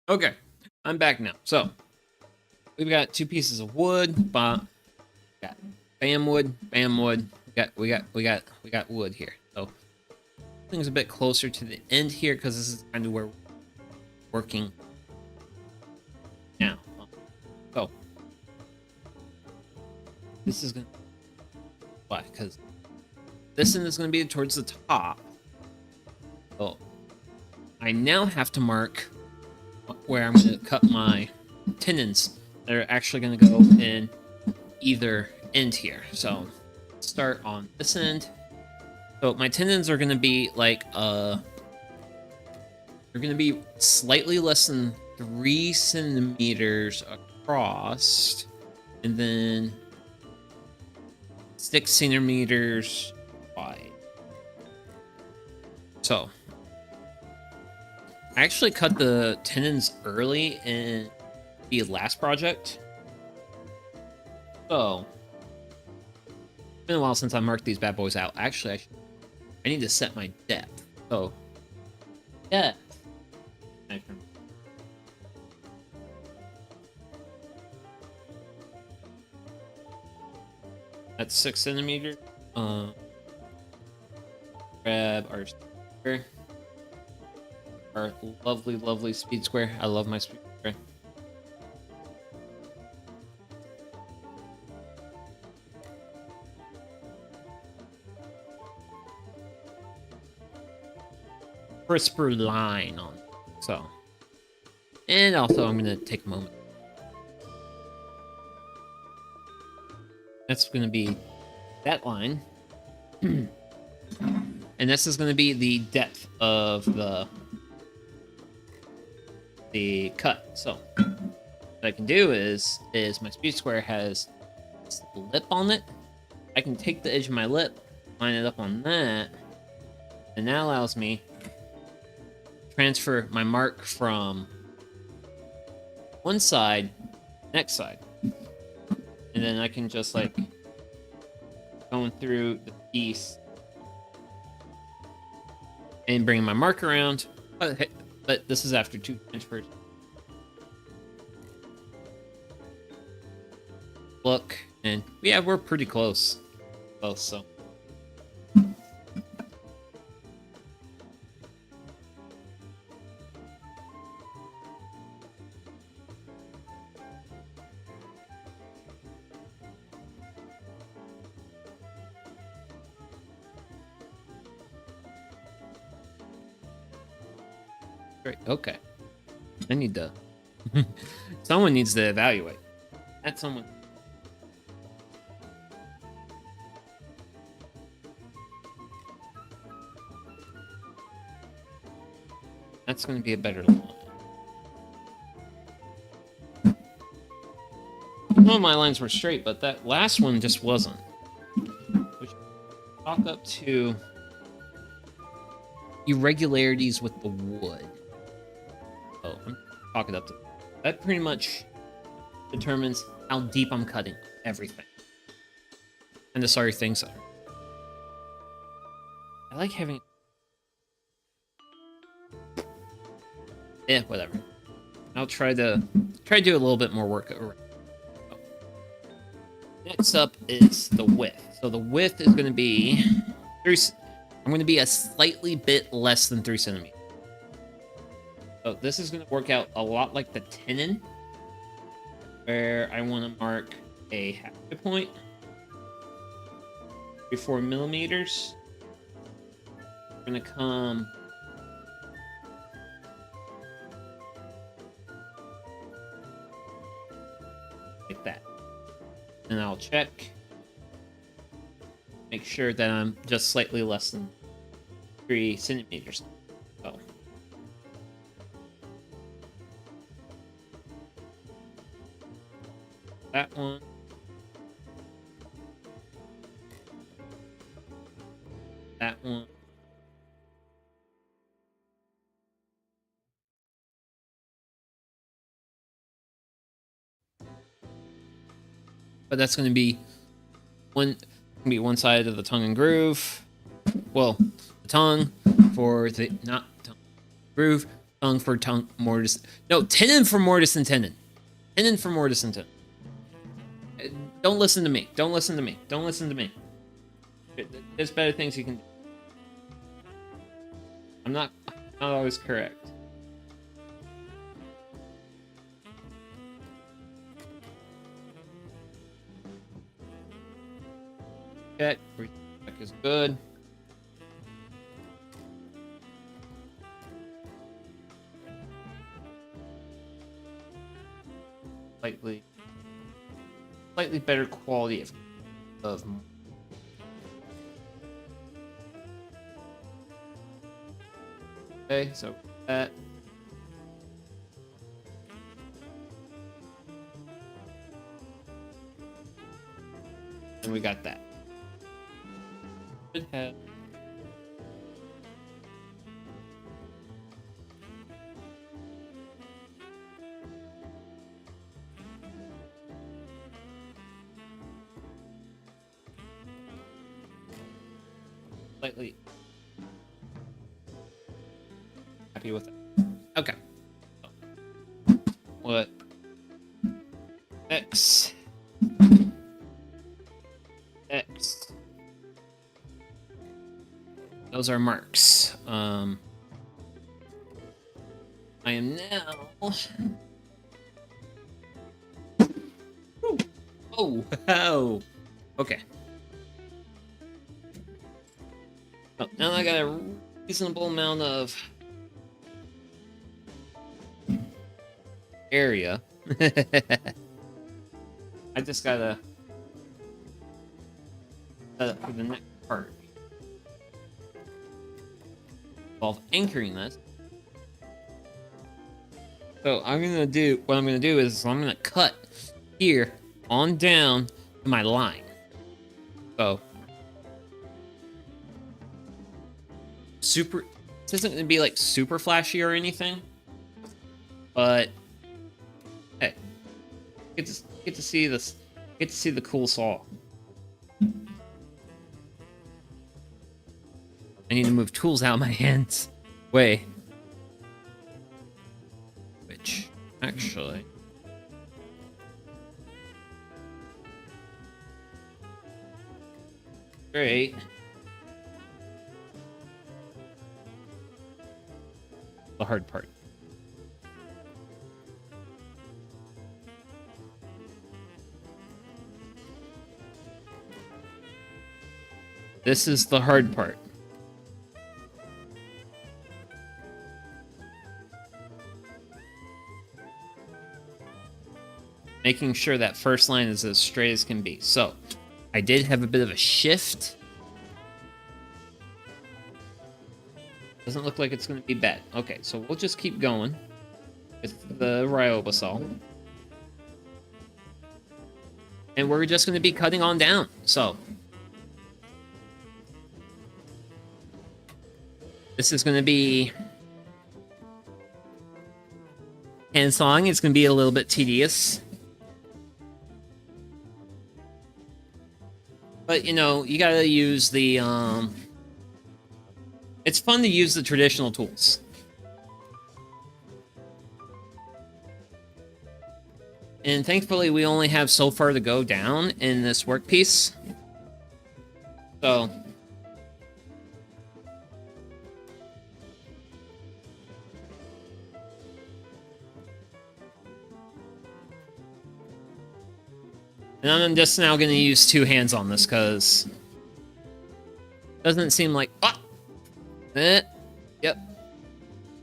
Okay, I'm back now. So we've got 2 pieces of wood, but got bam wood, bam wood. We got wood here. So things a bit closer to the end here because this is kind of where we're working now. So this is gonna why? Because this end is gonna be towards the top. So I now have to mark where I'm gonna cut my tendons that are actually gonna go in either end here. So start on this end. So my tendons are gonna be like they're gonna be slightly less than 3 centimeters across, and then 6 centimeters wide. So I actually cut the tendons early in the last project. So it's been a while since I marked these bad boys out. Actually, I need to set my depth. So depth. That's 6 centimeters. Grab our square. Our lovely, lovely speed square. I love my speed square. Crisper line on it. So, and also I'm gonna take a moment. That's gonna be that line. And this is gonna be the depth of the cut. So what I can do is my speed square has this lip on it. I can take the edge of my lip, line it up on that, and that allows me to transfer my mark from one side, next side. And then I can just like going through the piece and bringing my mark around. But this is after 2 transfers. Look, and yeah, we're pretty close. Close, so. Great. Okay. I need to. Someone needs to evaluate. That's someone. That's going to be a better line. Some of my lines were straight, but that last one just wasn't. Which talk up to irregularities with the wood. Oh, I'm talking up to that. Pretty much determines how deep I'm cutting everything. And the sorry things are. I like having. Whatever. I'll try to do a little bit more work. Next up is the width. So the width is going to be I'm going to be a slightly bit less than 3 centimeters. So this is going to work out a lot like the tenon, where I want to mark a halfway point, 4 millimeters. We're going to come like that. And I'll check. Make sure that I'm just slightly less than 3 centimeters. So. That one. That one. but that's going to be one side of the tongue and groove. Well, the tongue for the not tongue groove, tongue for tongue mortise. No, tenon for mortise and tenon. Tenon for mortise and tenon. Don't listen to me. Don't listen to me. Don't listen to me. There's better things you can do. I'm not always correct. Check is good. Slightly better quality of okay, so that and we got that. Should have slightly happy with it. Okay. What? X. Those are marks. I am now. Oh. Okay. Oh, now I got a reasonable amount of area. I just gotta set up for the next part. Involve anchoring this. So what I'm gonna do is I'm gonna cut here on down to my line. So this isn't gonna be like super flashy or anything, but hey, get to see this, get to see the cool saw. I need to move tools out of my hands. Which actually great. The hard part. This is the hard part. Making sure that first line is as straight as can be. So, I did have a bit of a shift. Doesn't look like it's going to be bad. Okay, so we'll just keep going with the Ryoba saw. And we're just going to be cutting on down. So, this is going to be hand sawing. It's going to be a little bit tedious. But, you know, you gotta use the, it's fun to use the traditional tools. And thankfully, we only have so far to go down in this workpiece. So, and I'm just now going to use two hands on this, because it doesn't seem like... Yep.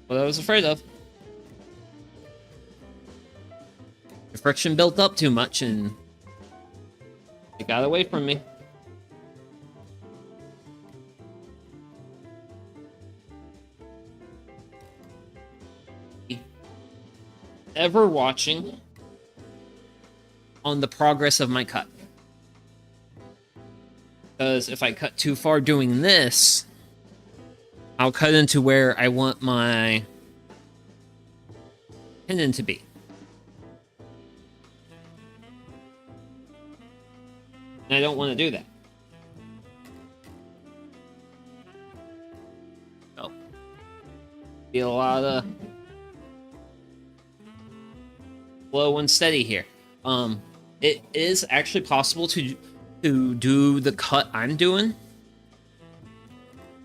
What I was afraid of. The friction built up too much, and it got away from me. Ever watching on the progress of my cut. Because if I cut too far doing this, I'll cut into where I want my tenon to be. And I don't want to do that. So, be a lot of slow and steady here. It is actually possible to do the cut I'm doing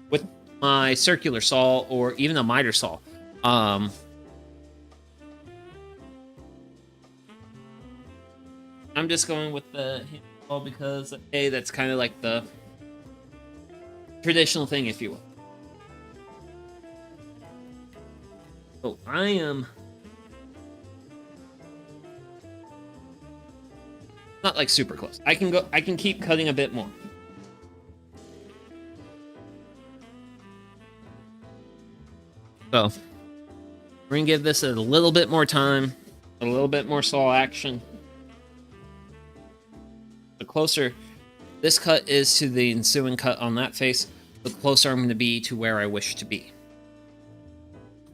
with my circular saw or even a miter saw. I'm just going with the hand saw because, hey, that's kind of like the traditional thing, if you will. So I am not like super close. I can keep cutting a bit more. So we're gonna give this a little bit more time, a little bit more saw action. The closer this cut is to the ensuing cut on that face, the closer I'm gonna be to where I wish to be.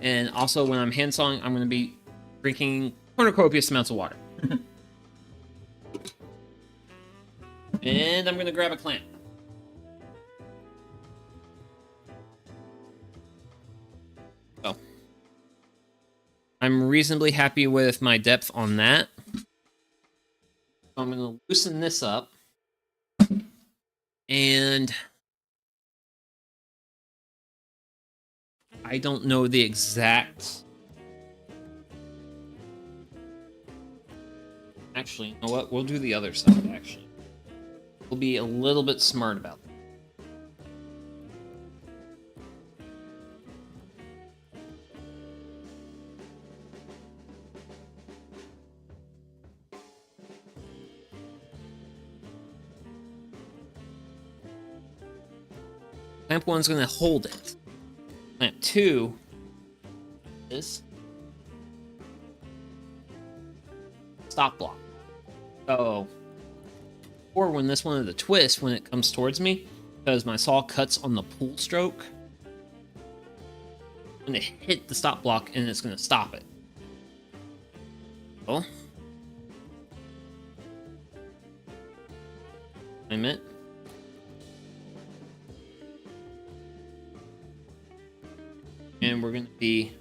And also when I'm hand sawing, I'm gonna be drinking cornucopious amounts of water. And I'm gonna grab a clamp. So I'm reasonably happy with my depth on that. So I'm gonna loosen this up. And I don't know the exact... Actually, you know what? We'll do the other side, actually. We'll be a little bit smart about that. Clamp 1's going to hold it. Clamp 2 is stop block. So, or when this one of the twists, when it comes towards me, because my saw cuts on the pull stroke, I'm going to hit the stop block and it's going to stop it. So, time it. And we're going to be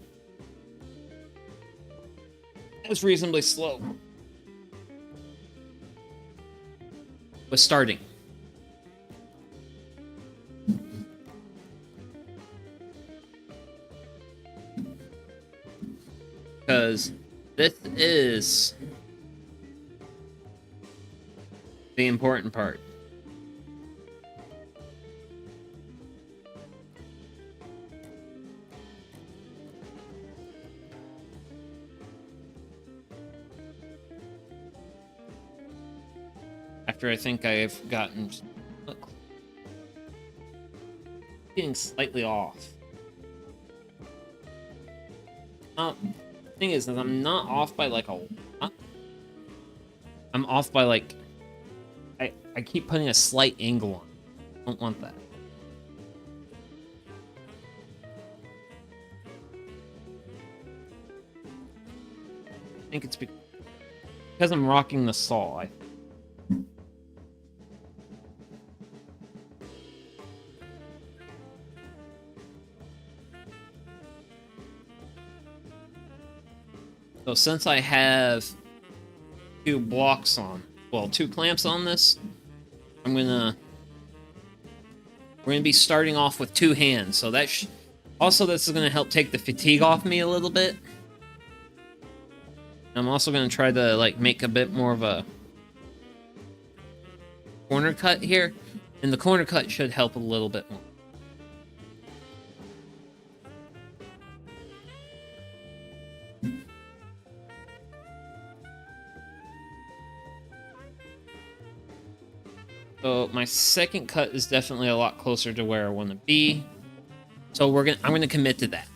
as reasonably slow with starting. Because this is the important part. After I think I've gotten getting slightly off. The thing is that I'm not off by like a lot. I'm off by like I keep putting a slight angle on. I don't want that. I think it's because I'm rocking the saw. So since I have two blocks on, well, two clamps on this, we're gonna be starting off with two hands. So that also this is gonna help take the fatigue off me a little bit. I'm also gonna try to like make a bit more of a corner cut here, and the corner cut should help a little bit more. So my second cut is definitely a lot closer to where I want to be. So I'm gonna commit to that.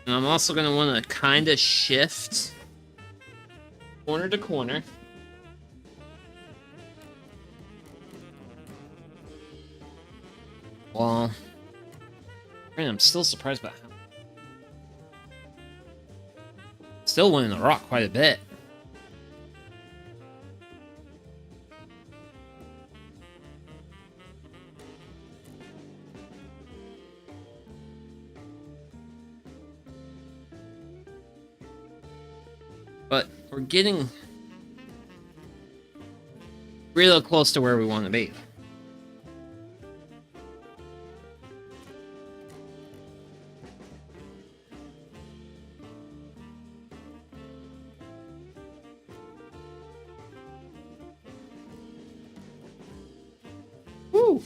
And I'm also gonna want to kind of shift corner to corner. Well, And I'm still surprised by how. Still winning the rock quite a bit. But we're getting real close to where we want to be. Woo!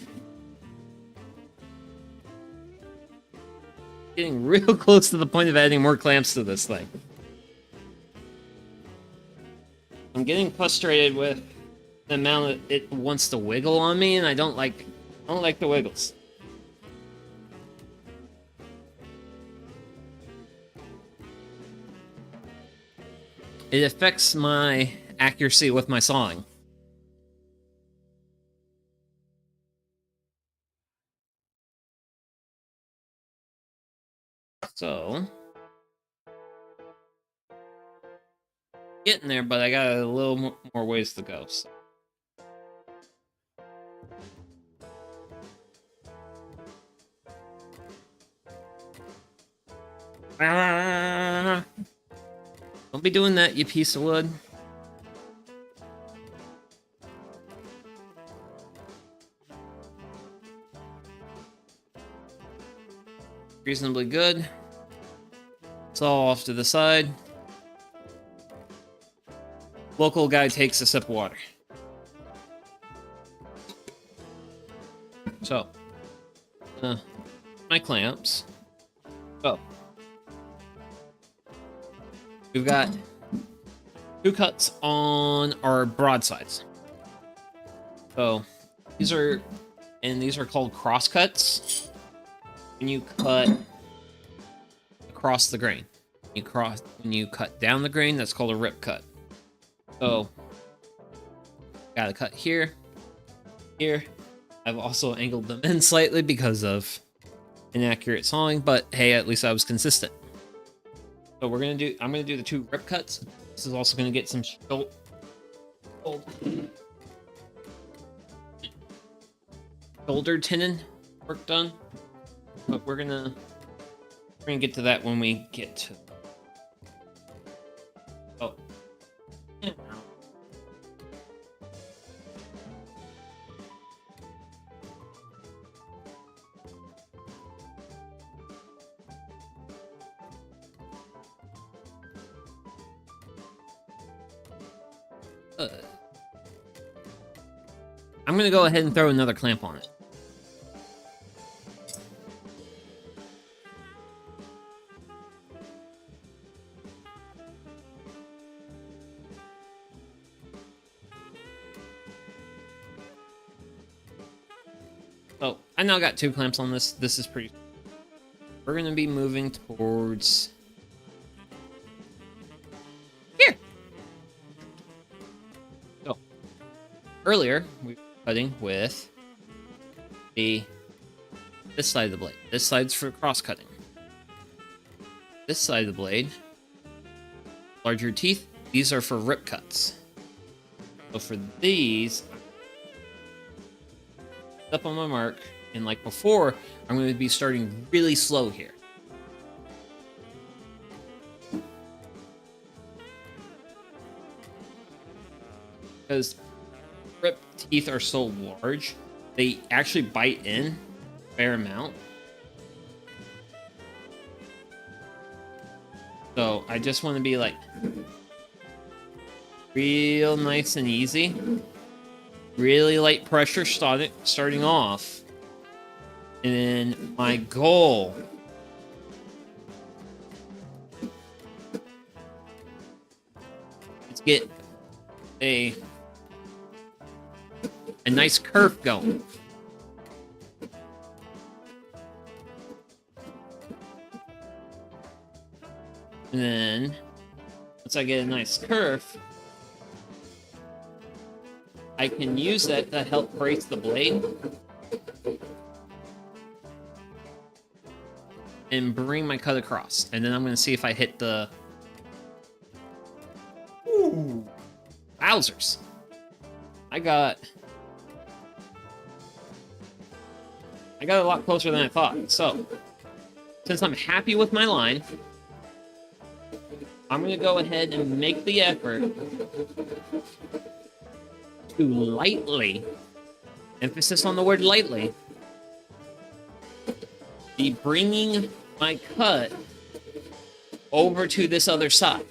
Getting real close to the point of adding more clamps to this thing. I'm getting frustrated with the amount it wants to wiggle on me, and I don't like the wiggles. It affects my accuracy with my sawing. So, getting there, but I got a little more ways to go. So. Don't be doing that, you piece of wood. Reasonably good. It's all off to the side. Local guy takes a sip of water. So, my clamps. Oh. We've got 2 cuts on our broadsides. So, these are called cross cuts. When you cut across the grain. When you cut down the grain, that's called a rip cut. So, got a cut here, here. I've also angled them in slightly because of inaccurate sawing, but hey, at least I was consistent. So I'm gonna do the 2 rip cuts. This is also gonna get some shoulder tenon work done, but we're gonna get to that when we get to. Oh. Yeah. I'm gonna go ahead and throw another clamp on it. So I now got 2 clamps on this. This is pretty. We're gonna be moving towards here. So earlier we were cutting with this side of the blade. This side's for cross cutting. This side of the blade, larger teeth. These are for rip cuts. So for these, up on my mark, and like before, I'm going to be starting really slow here. Because rip teeth are so large, they actually bite in a fair amount. So I just want to be like real nice and easy. Really light pressure starting off. And then my goal is to get a nice curve going. And then once I get a nice curve, I can use that to help brace the blade. and bring my cut across. And then I'm going to see if I hit the... Ooh. Wowzers. I got a lot closer than I thought. So, since I'm happy with my line, I'm going to go ahead and make the effort to lightly, emphasis on the word lightly, be bringing my cut over to this other side.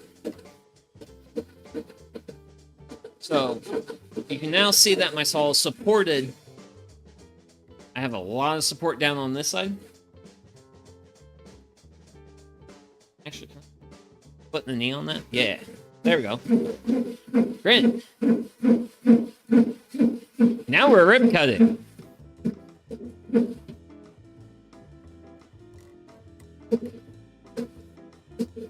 So, you can now see that my saw is supported. I have a lot of support down on this side. Actually, can I put the knee on that? Yeah. There we go. Great. Now we're rib cutting.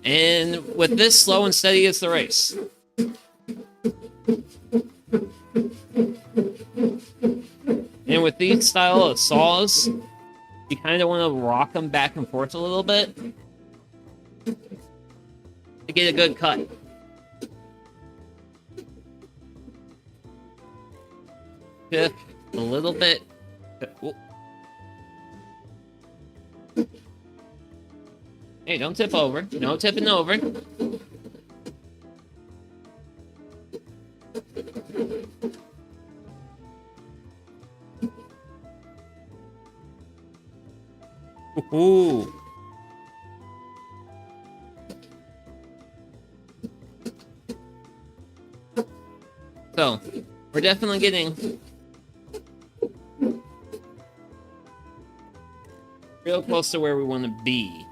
And with this, slow and steady is the race. And with these style of saws, you kind of want to rock them back and forth a little bit to get a good cut. Just a little bit. Hey, don't tip over. No tipping over. Ooh. So, we're definitely getting real close to where we want to be.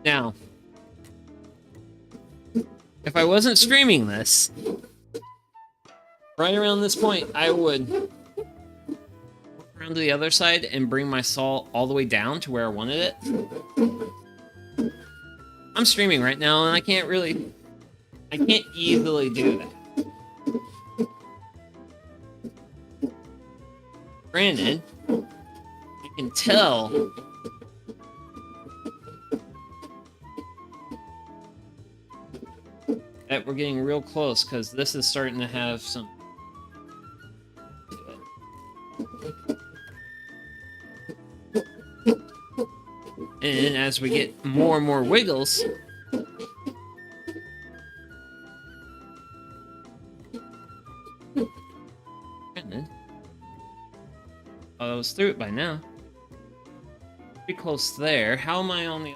Now, if I wasn't streaming this, right around this point, I would work around to the other side and bring my saw all the way down to where I wanted it. I'm streaming right now, and I can't easily do that. Granted, I can tell that we're getting real close because this is starting to have some. And as we get more and more wiggles, I was through it by now. Pretty close there. How am I on the...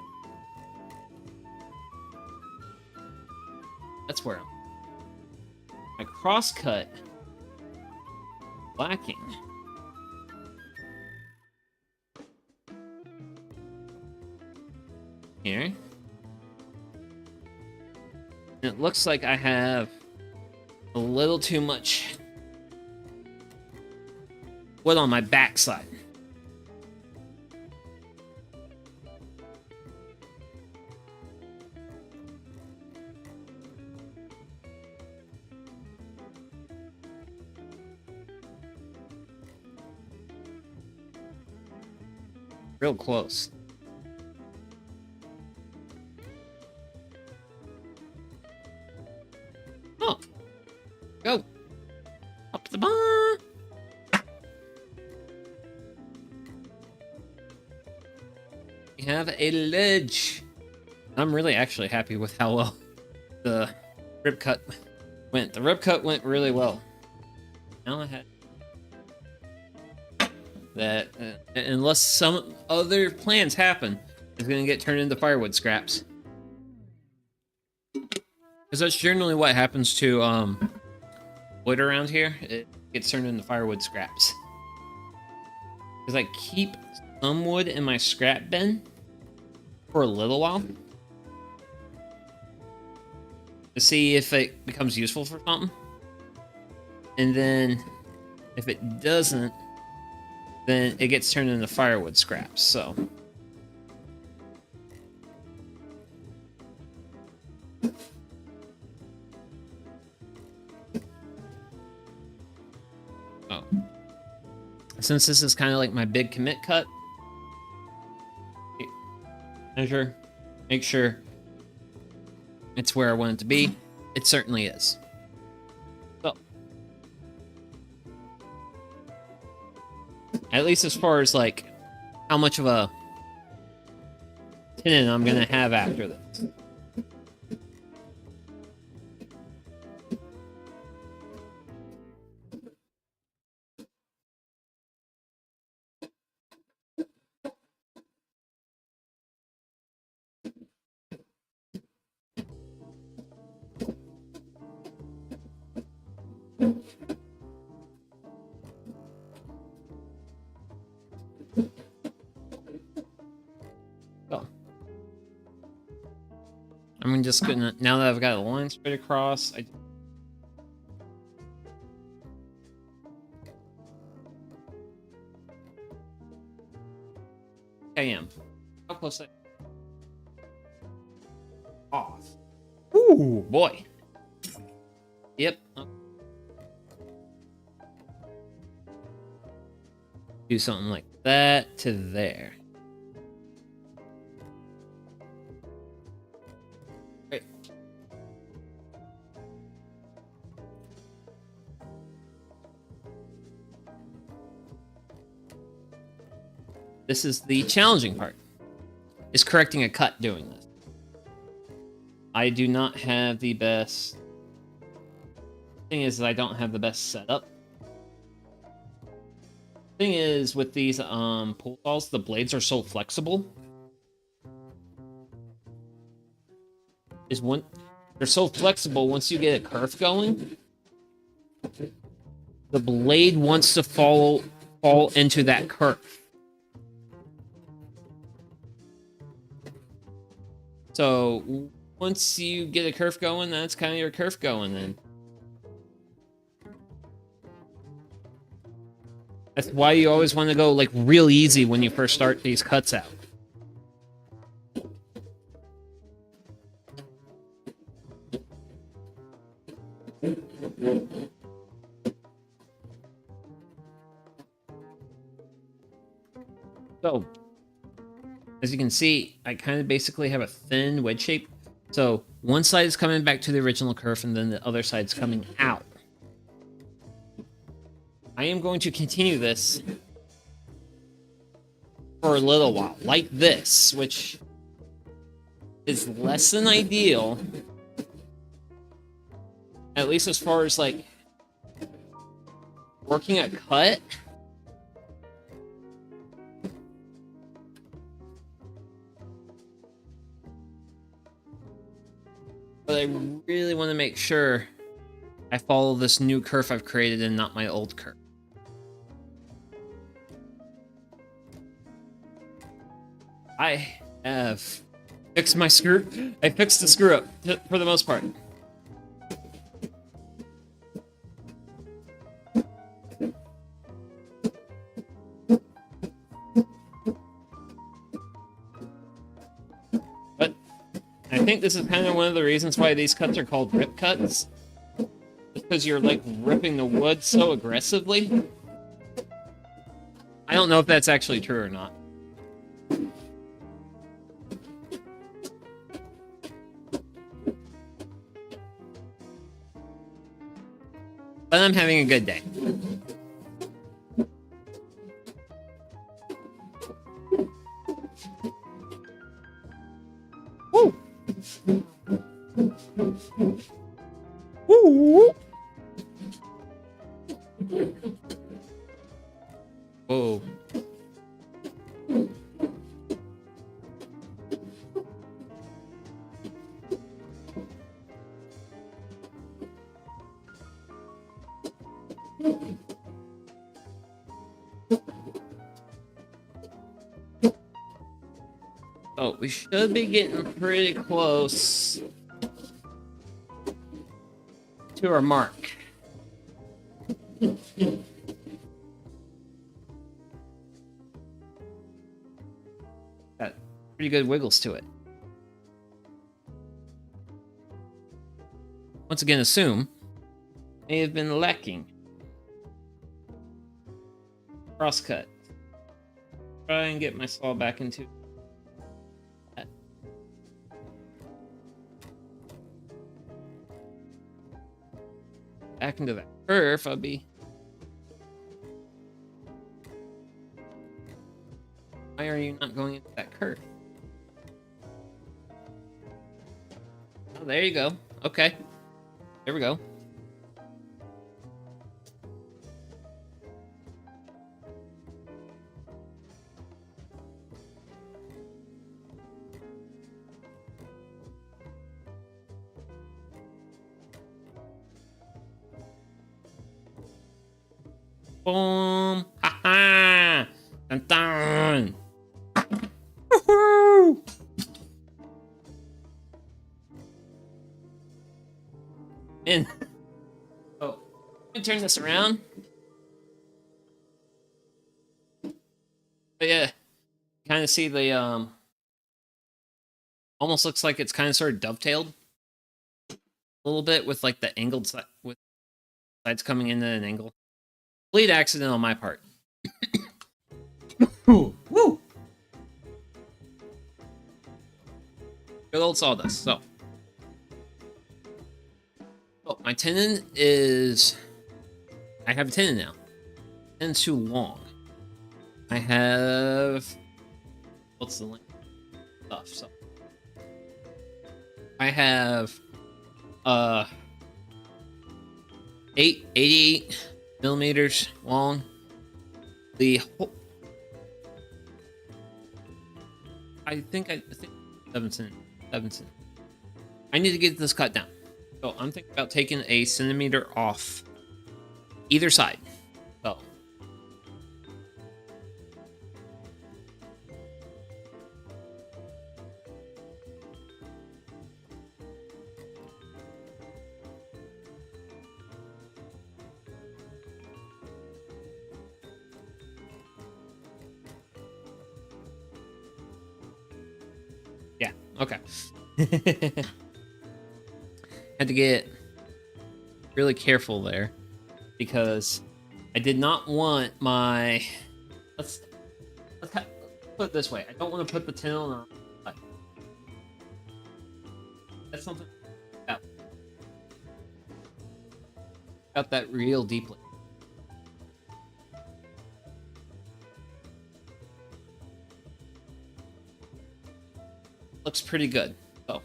That's where I'm... My crosscut... lacking. Here. And it looks like I have a little too much wood on my backside. Real close. Oh. Go. Up the bar. We have a ledge. I'm really actually happy with how well the rib cut went. The rib cut went really well. Now I had that, unless some other plans happen, is going to get turned into firewood scraps. Because that's generally what happens to wood around here. It gets turned into firewood scraps. Because I keep some wood in my scrap bin for a little while to see if it becomes useful for something. And then if it doesn't, then it gets turned into firewood scraps, so. Oh. since this is kind of like my big commit cut, measure, make sure it's where I want it to be. It certainly is. So, at least as far as like how much of a tenon I'm gonna have after this. So, I'm just gonna, now that I've got a line straight across, I am. How close I off. Ooh, boy. Yep. Do something like that to there. Great. This is the challenging part, is correcting a cut doing this. I do not have the best... Thing is, I don't have the best setup. Thing is, with these pull saws, the blades are so flexible. They're so flexible once you get a kerf going, the blade wants to fall into that kerf. So once you get a kerf going, that's kind of your kerf going then. That's why you always want to go like real easy when you first start these cuts out. So, as you can see, I kind of basically have a thin wedge shape. So one side is coming back to the original kerf and then the other side's coming out. I am going to continue this for a little while, like this, which is less than ideal, at least as far as like working a cut. But I really want to make sure I follow this new kerf I've created and not my old kerf. I have fixed my screw. I fixed the screw up for the most part. But I think this is kind of one of the reasons why these cuts are called rip cuts. Because you're like ripping the wood so aggressively. I don't know if that's actually true or not. But I'm having a good day. Woo! Woo! Whoa. Oh, we should be getting pretty close to our mark. Got pretty good wiggles to it. Once again, assume may have been lacking. Crosscut. Try and get my saw back into that. Back into that curve, I'll be. Why are you not going into that curve? Oh, there you go. Okay. There we go. Boom! Ha ha! Dun dun! Woohoo! In. Oh, let me turn this around. But yeah, kind of see the almost looks like it's kind of sort of dovetailed a little bit with like the angled side, with sides coming in at an angle. Complete accident on my part. Woo! Good old sawdust. So, oh, my tenon is. I have a tenon now. Tenon's too long. I have. What's the length? Stuff. So, I have 88 millimeters long. The whole. I think 7 centimeters. I need to get this cut down. So I'm thinking about taking a centimeter off either side. So. Yeah, okay. Had to get really careful there because I did not want my. Let's put it this way. I don't want to put the tenon on. That's something about that real deeply. Looks pretty good. So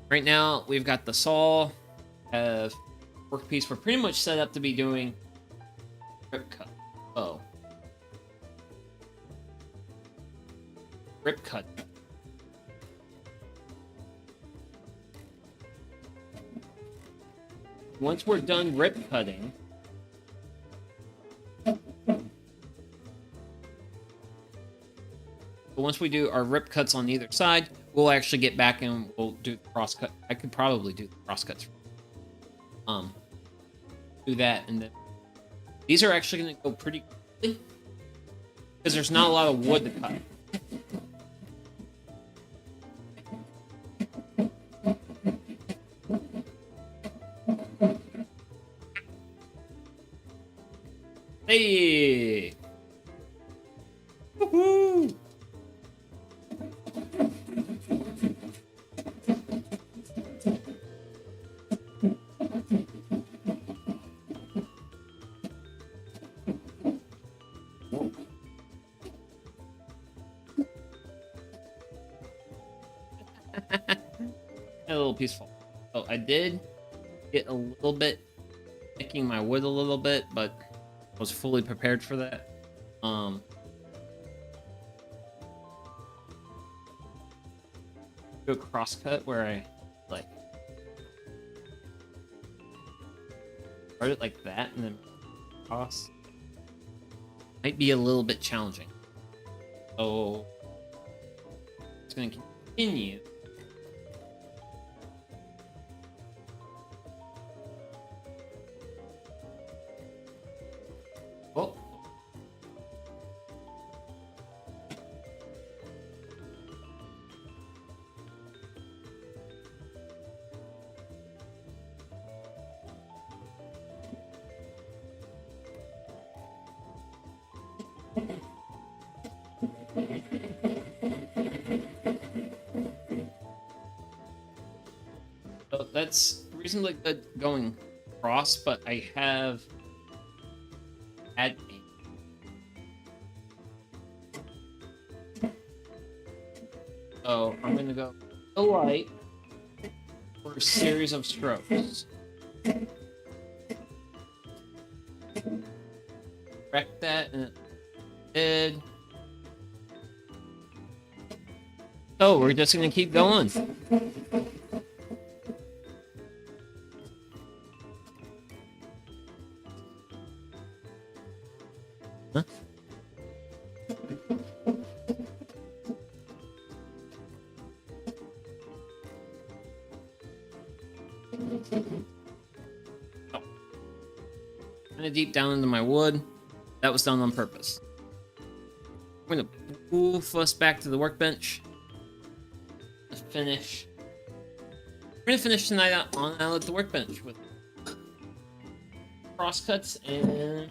right now we've got the saw, have workpiece. We're pretty much set up to be doing rip cut. Oh, rip cut. Once we're done rip cutting, but once we do our rip cuts on either side, we'll actually get back and we'll do the cross cut. I could probably do the cross cuts. Do that, and then these are actually going to go pretty quickly because there's not a lot of wood to cut. Hey! Woohoo! A little peaceful. So I did get a little bit picking my wood a little bit, but I was fully prepared for that. Do a cross cut where I like start it like that and then cross. Might be a little bit challenging. So it's gonna continue. Oh. that's reasonably good going across, but I have had so I'm gonna go the light for a series of strokes. Correct that, and it did. So we're just gonna keep going. Huh? Oh. Kind of deep down into my wood. That was done on purpose. I'm gonna move us back to the workbench. Let's finish. We're gonna finish tonight out at the workbench with crosscuts and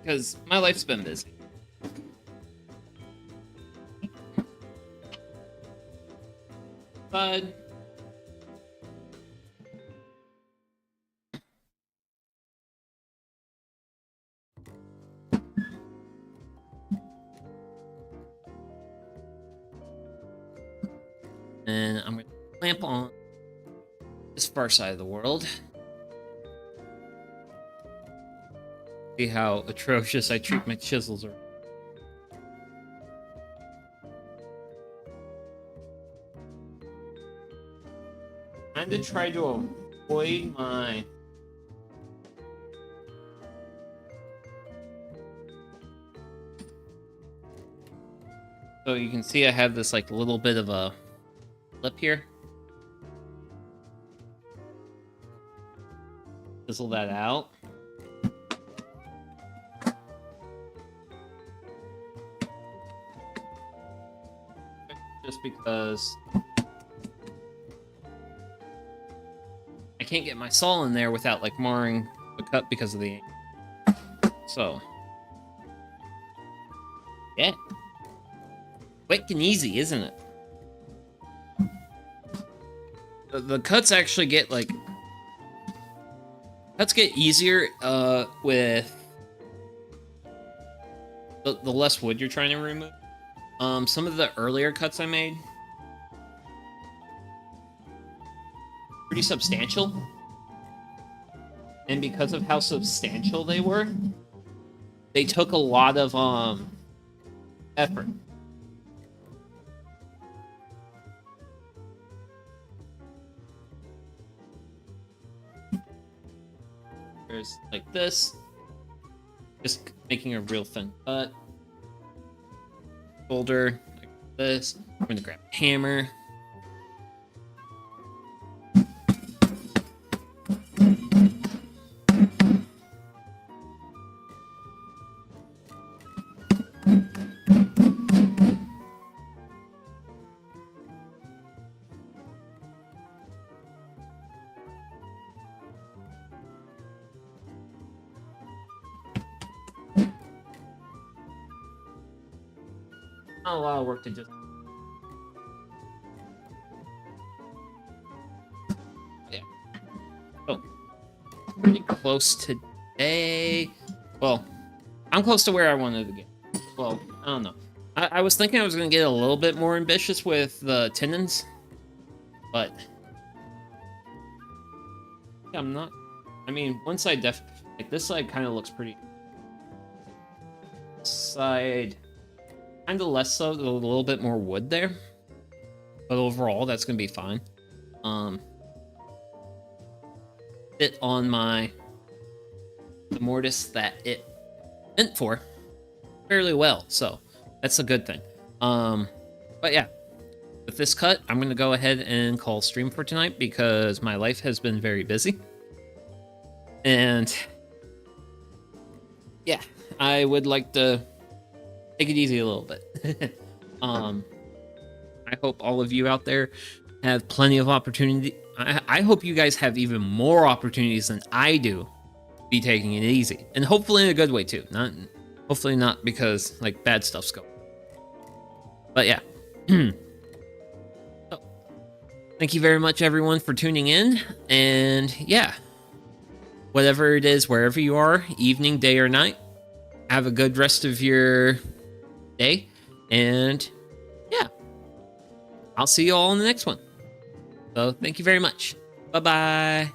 because my life's been busy. But and I'm going to clamp on this far side of the world. See how atrocious I treat my chisels. I'm to try to avoid my so you can see I have this like little bit of a lip here. Chisel that out. Just because I can't get my saw in there without like marring the cut because of the so yeah, quick and easy, isn't it? The cuts actually get like cuts get easier with the less wood you're trying to remove. Some of the earlier cuts I made pretty substantial, and because of how substantial they were, they took a lot of effort. There's like this, just making a real thin cut. Shoulder, like this. I'm gonna grab a hammer. Not a lot of work to just yeah. Oh, pretty close today. Well, I'm close to where I wanted to get. Well, I don't know. I was thinking I was gonna get a little bit more ambitious with the tendons, but I'm not. I mean, one side like this side kind of looks pretty. Side. Kind of less so, a little bit more wood there, but overall that's gonna be fine. Fit on the mortise that it meant for fairly well, so that's a good thing. But yeah, with this cut, I'm gonna go ahead and call stream for tonight because my life has been very busy, and yeah, I would like to take it easy a little bit. I hope all of you out there have plenty of opportunity. I hope you guys have even more opportunities than I do to be taking it easy, and hopefully in a good way too. Not Hopefully not, because like bad stuff's going. But yeah. So, thank you very much, everyone, for tuning in. And yeah, whatever it is, wherever you are, evening, day, or night, have a good rest of your day. And yeah, I'll see you all in the next one. So thank you very much. Bye-bye.